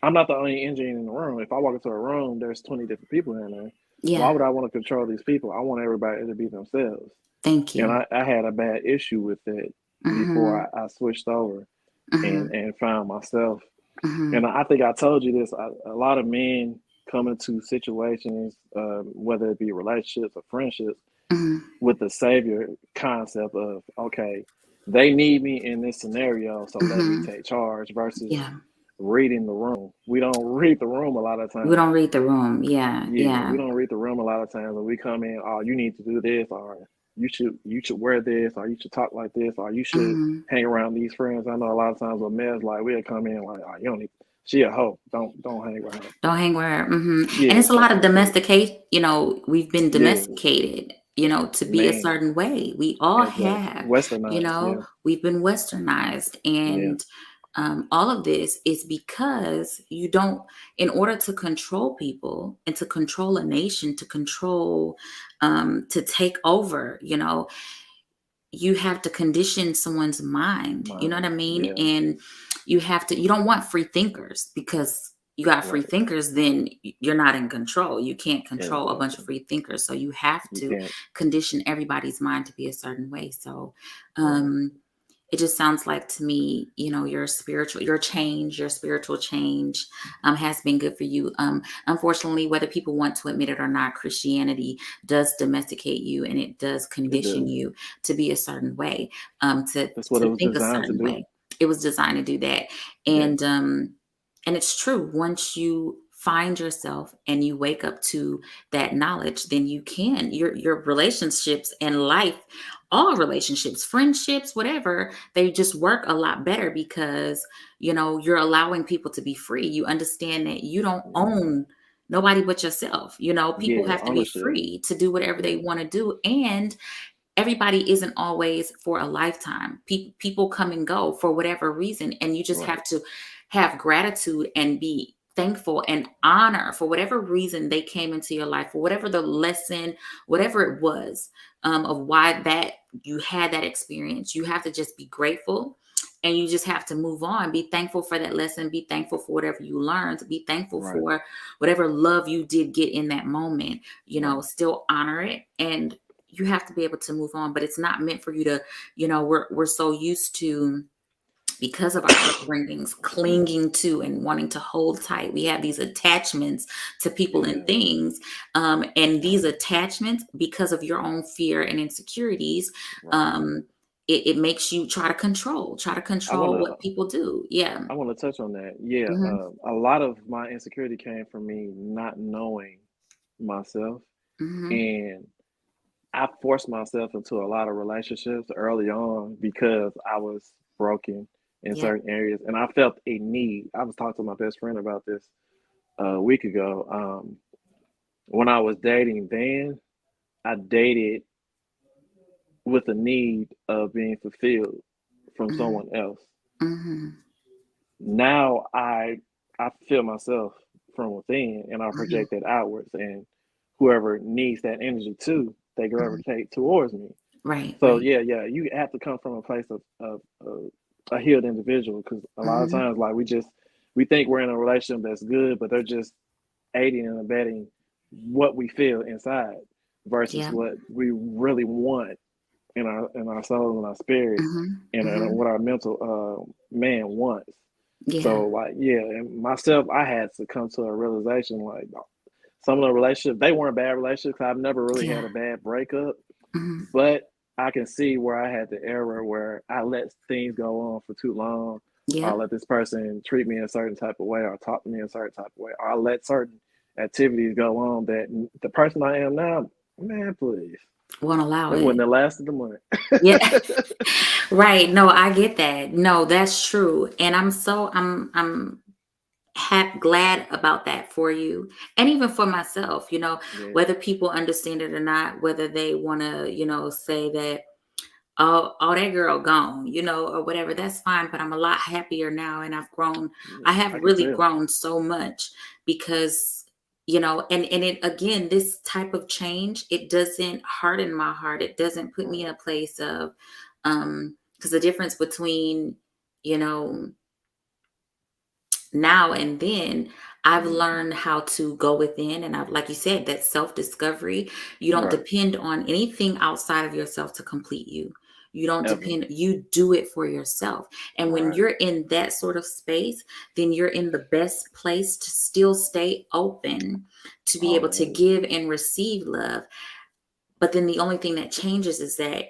I'm not the only engineer in the room. If I walk into a room, there's 20 different people in there. Why Yeah. would I want to control these people? I want everybody to be themselves. Thank And you. I had a bad issue with it before Mhm, I switched over mhm, and found myself. mhm, And I think I told you this. A lot of men come into situations, whether it be relationships or friendships, mhm. with the savior concept of, okay, they need me in this scenario, so let me Mhm. take charge, versus Yeah. reading the room. We don't read the room a lot of We times. don't read the room. Yeah. Yeah, we Yeah. don't read the room a lot of times when we come in, oh, you need to do this, or you should wear this, or you should talk like this, or you should Mhm. hang around these friends. I know a lot of times with men, like, we'll come in like, oh, you don't need, she a hoe. Don't hang with her. Don't hang with her. Mhm. And Yeah, it's a type lot of of shit. domesticate, we've been Yeah, domesticated, to be a man. certain way. We all Exactly. have, Westernized, yeah. we've been westernized. Yeah. And all of this is because you don't, in order to control people and to control a nation, to control, to take over, you have to condition someone's mind. You know what Mind. I mean? Yeah. And you don't want free thinkers, because you got free Right. thinkers, then you're not in control. You can't control a bunch of Exactly. free thinkers. So you have You to can't. condition everybody's mind to be a certain way. So Right. um it just sounds like to me, your spiritual change has been good for you. Unfortunately, whether people want to admit it or not, Christianity does domesticate you, and it does It condition does. you to be a certain way, to That's what it was think a designed to certain do. way. It was designed to do that. Yeah. And it's true. Once you find yourself and you wake up to that knowledge, then your relationships and life, all relationships, friendships, whatever, they just work a lot better, because you're allowing people to be free. You understand that you don't Right. own nobody but yourself. People Yeah. have to be Ownership. free to do whatever they Yeah. want to do. And everybody isn't always for a lifetime. People come and go for whatever reason, and you just Right. have to have gratitude and be thankful and honor for whatever reason they came into your life, for whatever the lesson, whatever it was, of why that you had that experience. You have to just be grateful. And you just have to move on. Be thankful for that lesson. Be thankful for whatever you learned. Be thankful Right. for whatever love you did get in that moment. Right. Still honor it, and you have to be able to move on. But it's not meant for you to, we're so used to, because of our upbringings, Excuse me. clinging to and wanting to hold tight. We have these attachments to people and Yeah. things. And these attachments, because of your own fear and insecurities, Right. um, it makes you try to I control wanna what people do. Yeah. I wanna touch on that. Yeah. Hmm. A lot of my insecurity came from me not knowing myself, Hmm. and I forced myself into a lot of relationships early on because I was broken in Yeah. certain areas, and I felt a need. I was talking to my best friend about this a week ago. When I was dating, then I dated with a need of being fulfilled from Hmm. someone else. Hmm. Now I feel myself from within, and I Hmm. project that outwards, and whoever needs that energy too, they Hmm. gravitate towards me. Right. So Right. yeah, you have to come from a place of a healed individual, because a lot of Hmm. times, like, we think we're in a relationship that's good, but they're just aiding and abetting what we feel inside versus Yeah. what we really want in our soul and our spirit, Hmm. and Hmm. what our mental man wants. Yeah. So, like, yeah, and myself, I had to come to a realization, like, some of the relationships, they weren't bad relationships. I've never really Yeah. had a bad breakup, Mhm. but I can see where I had the error where I let things go on for too long. Or I Yep. let this person treat me a certain type of way or talk to me a certain type of way. Or I let certain activities go on that the person I am now, man, please. Won't allow It wouldn't it. have lasted a month. Yeah. Right. No, I get that. No, that's true. And I'm glad about that for you, and even for myself, Yeah, whether people understand it or not, whether they want to, say that, oh, that girl gone, or whatever, that's fine. But I'm a lot happier now, and I yeah, have I can really tell. grown so much because, and it, again, this type of change, it doesn't harden my heart. It doesn't put me in a place of, because the difference between, you know, now and then, I've Mhm. learned how to go within, and I've, like you said, that self-discovery. You don't Right, depend on anything outside of yourself to complete you. You don't ever. depend, you do it for yourself. And when Right. you're in that sort of space, then you're in the best place to still stay open, to be able to Always. give and receive love. But then the only thing that changes is that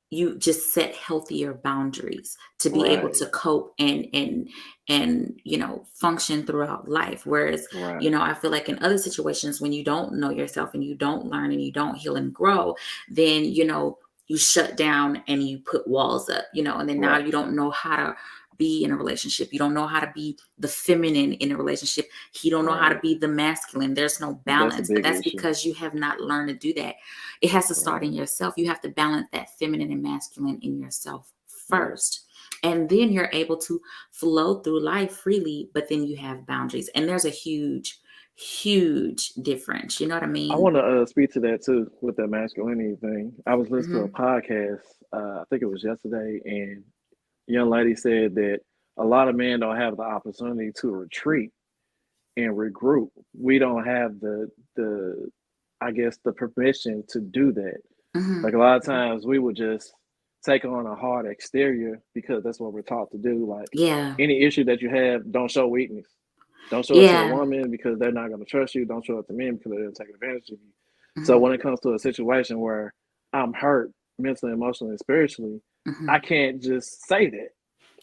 you just set healthier boundaries to be able Right, to cope and function throughout life. Whereas, right, I feel like in other situations, when you don't know yourself and you don't learn and you don't heal and grow, then you shut down and you put walls up, and then now right. you don't know how to be in a relationship. You don't know how to be the feminine in a relationship. You don't know how to Right. be the masculine. There's no That's a balance, but big that's issue. because you have not learned to do that. It has to start in Right, yourself. You have to balance that feminine and masculine in yourself right. first. And then you're able to flow through life freely, but then you have boundaries. And there's a huge, huge difference. You know what I I mean? want to speak to that too with that masculinity thing. I was listening to a Hmm. podcast, I think it was yesterday, and a young lady said that a lot of men don't have the opportunity to retreat and regroup. We don't have the I guess the permission to do that. Like Hmm. a lot of times we would just take on a hard exterior because that's what we're taught to do. Like Yeah. any issue that you have, don't show weakness. Don't show it to a Yeah. woman because they're not going to trust you. Don't show it to men because they're taking advantage of you. So Hmm. when it comes to a situation where I'm hurt mentally, emotionally, and spiritually, I Hmm. can't just say that.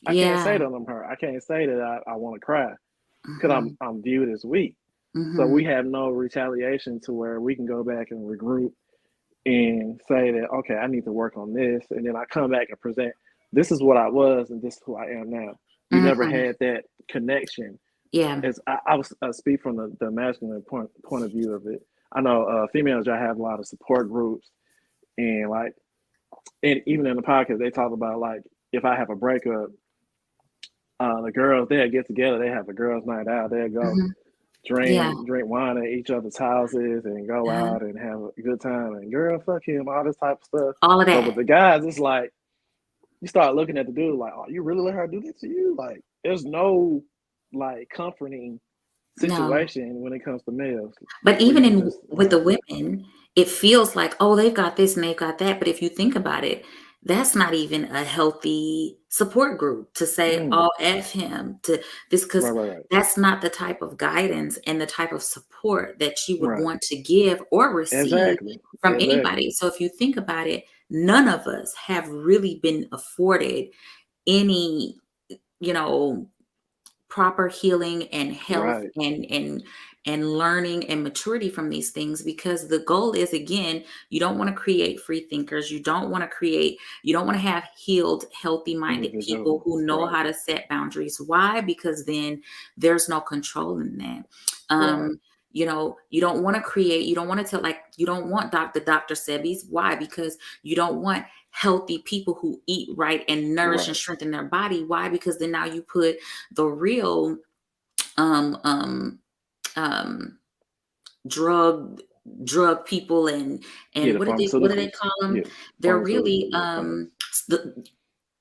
I can't say Yeah. that I'm hurt. I can't say that I want to cry because Hmm. I'm viewed as weak. So we Hmm. have no retaliation to where we can go back and regroup and say that, okay, I need to work on this. And then I come back and present, this is what I was and this is who I am now. We never Hmm. had that connection. Yeah. As I was speak from the masculine point of view of it. I know females, y'all have a lot of support groups and like, and even in the podcast, they talk about like, if I have a breakup, the girls, they'll get together, they have a girls' night out, they'll go Hmm. Yeah. drink wine at each other's houses and go Uh-huh. out and have a good time and girl, fuck him, all this type of stuff. All of But with that. the guys, it's like you start looking at the dude like, oh, you really let her do this to you? Like, there's no like comforting No. situation when it comes to males But where even you can in just with the women, it feels like, oh, they've got this and they've got that. But if you think about it, that's not even a healthy support group to say, mm, oh, F him to this, right, because right, right, that's not the type of guidance and the type of support that you would right. want to give or receive Exactly, from exactly. anybody. So if you think about it, none of us have really been afforded any, you know, proper healing and health Right, and learning and maturity from these things, because the goal is, again, you don't want to create free thinkers, you don't want to have healed, healthy minded individuals. people who know Right, how to set boundaries. Why? Because then there's no control in that. right, You don't want to create, you don't want to tell, like, you don't want Dr. Sebis. Why? Because you don't want healthy people who eat right and nourish and right. strengthen their body. Why? Because then now you put the real um um um drug people Yeah, and the what do they pharmaceuticals. call them? Yeah, They're pharmaceuticals. really Yeah, kind of.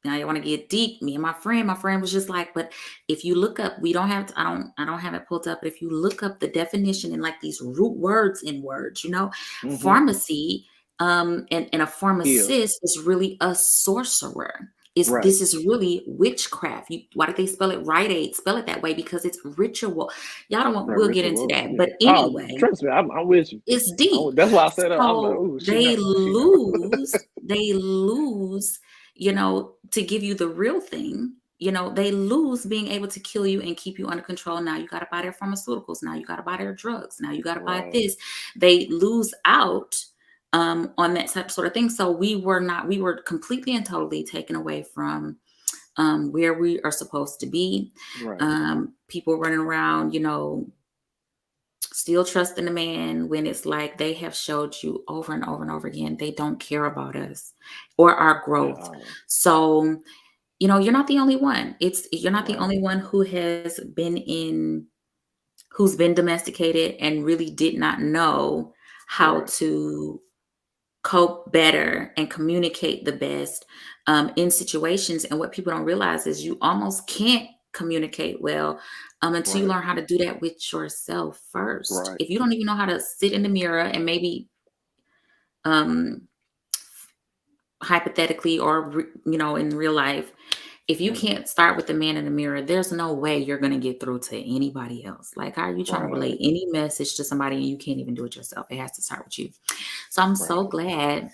now you want to get deep. Me and my friend was just like, but if you look up, we don't have to, I don't have it pulled up, but if you look up the definition in like these root words in words, Mm-hmm. pharmacy, and a Heal. pharmacist is really a sorcerer. Is Right. this is really witchcraft. Why did they spell it Rite Aid? Spell it that way because it's ritual. Y'all don't want. Right. We'll get into Ritual. that. Yeah. But Oh, anyway, trust me, I'm with you. it's deep. That's why I said I'm like, So ooh, she know. She know. they lose, to give you the real thing, they lose being able to kill you and keep you under control. Now you got to buy their pharmaceuticals. Now you got to buy their drugs. Now you got to buy Right. this. They lose out on that type sort of thing. So we were completely and totally taken away from where we are supposed to be. Right. People running around, still trusting the man when it's like they have showed you over and over and over again they don't care about us or our At growth. all. So, you're not the only one. You're not the Right. only one who's been domesticated and really did not know how Right. to cope better and communicate the best in situations. And what people don't realize is you almost can't communicate well until you Right. learn how to do that with yourself first. Right. If you don't even know how to sit in the mirror and maybe um, hypothetically or in real life, if you Hmm. can't start with the man in the mirror, there's no way you're going to get through to anybody else. Like, how are you trying to relay Right. any message to somebody and you can't even do it yourself? It has to start with you. So I'm so Right. glad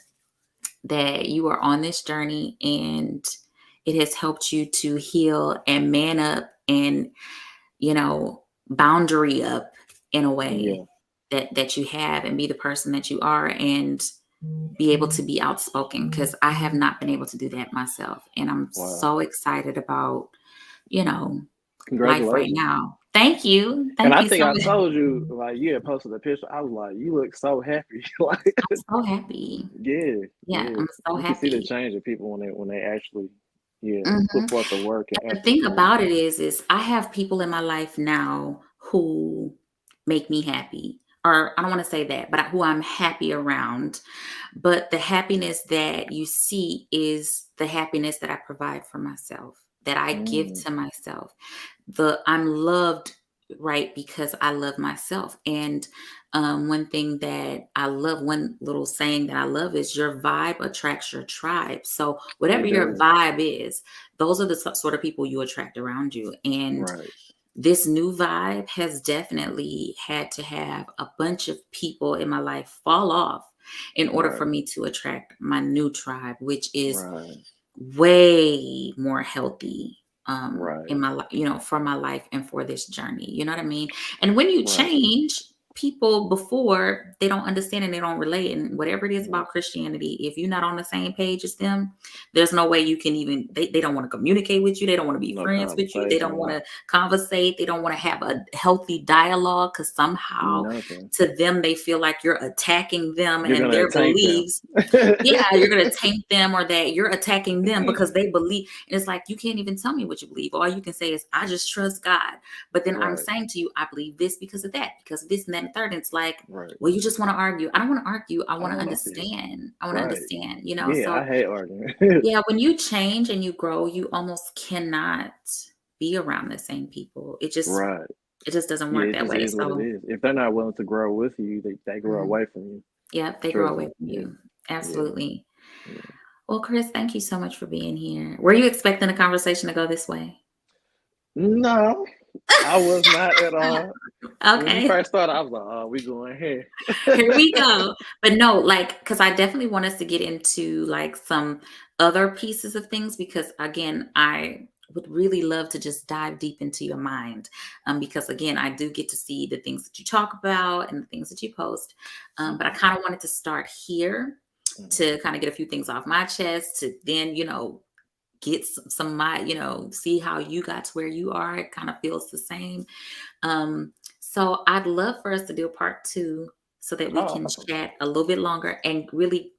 that you are on this journey and it has helped you to heal and man up and, boundary up in a way Yeah. that you have and be the person that you are and be able to be outspoken because I have not been able to do that myself. And I'm Wow. so excited about, you know, life right Congratulations. now. Thank you. And Thank I you think so I much. told you, like, you had posted a picture. I was like, you look so happy. Like, I'm so happy. yeah, Yeah, yeah. I'm so You can see the happy. change in people when they actually, yeah, put Mhm. forth the work and The effort. thing about it is I have people in my life now who make me happy. Or I don't want to say that, but who I'm happy around. But the happiness that you see is the happiness that I provide for myself, that I give Mm, to myself. I'm loved, right, because I love myself. And one thing that I love, one little saying that I love is your vibe attracts your tribe. So whatever it your does. vibe is, those are the sort of people you attract around you. And Right, this new vibe has definitely had to have a bunch of people in my life fall off in order for right, me to attract my new tribe, which is right, way more healthy in right, my life, for my life and for this journey. You know what I mean? And when you right. change, people before they don't understand and they don't relate. And whatever it is Yeah. about Christianity, if you're not on the same page as them, there's no way you can even they don't want to communicate with you, they don't want to be No friends with you, they don't want conversation, to conversate, they don't want to have a healthy dialogue because somehow nothing. to them they feel like you're attacking them You're and gonna their taint them. beliefs. Yeah, you're gonna taint them or that you're attacking them because they believe. And it's like you can't even tell me what you believe. All you can say is, I just trust God. But then I'm Right, saying to you, I believe this because of that, because of this and that and third. And it's like, right. well, you just want to argue. I don't want to argue. I I want don't to want to argue. understand. I want to Right. understand. Yeah, So I hate arguing. yeah, when you change and you grow, you almost cannot be around the same people. Right. It just doesn't Yeah, work it that just way. is what it So is. If they're not willing to grow with you, they grow mhm. away from you. Yeah, they grow Trust away me. from Yeah, you. yeah, Absolutely. yeah. Well, Chris, thank you so much for being here. Were you expecting the conversation to go this way? No, I was not at all. When you Okay, first started, I was like, "Oh, we going here." here we go. But no, like, because I definitely want us to get into like some other pieces of things because again, I would really love to just dive deep into your mind. Because again, I do get to see the things that you talk about and the things that you post. But I Mhm, kind of wanted to start here mhm. to kind of get a few things off my chest to then, get some of my, see how you got to where you are. It kind of feels the same. So I'd love for us to do a part two so that we Oh, can awesome. chat a little bit longer and really,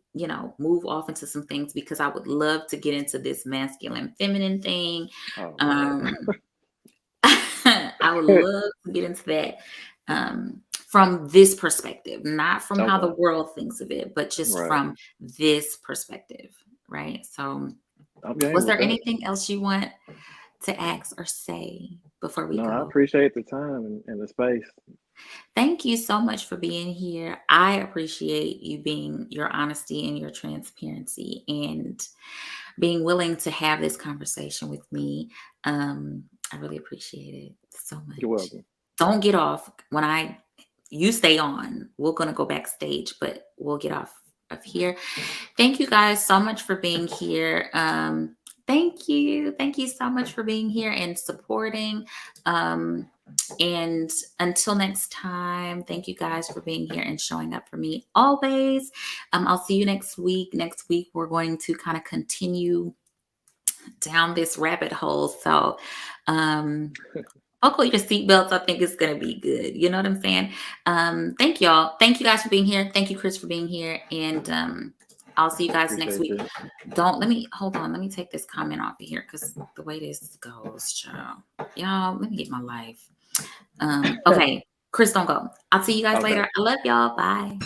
move off into some things because I would love to get into this masculine feminine thing. Oh, Lord. Um, I would love to get into that from this perspective, not from how the Okay, world thinks of it, but just right. from this perspective, right? So, I'm game was with there that. anything else you want to ask or say before we No, I go? appreciate the time and the space. Thank you so much for being here. I appreciate you being your honesty and your transparency and being willing to have this conversation with me. I really appreciate it so You're much. welcome. Don't get off when you stay on. We're gonna go backstage, but we'll get off of here. Thank you guys so much for being here. Thank you. Thank you so much for being here and supporting. Um, and until next time, thank you guys for being here and showing up for me always. I'll see you next week. Next week, we're going to kind of continue down this rabbit hole. So, buckle your seatbelts. I think it's going to be good. You know what I'm saying? Thank y'all. Thank you guys for being here. Thank you, Chris, for being here. And I'll see you guys next Appreciate week. you. Let me hold on. Let me take this comment off of here because the way this goes, child. Y'all, let me get my life. Okay, Chris, don't go. I'll see you guys Okay. later. I love y'all. Bye.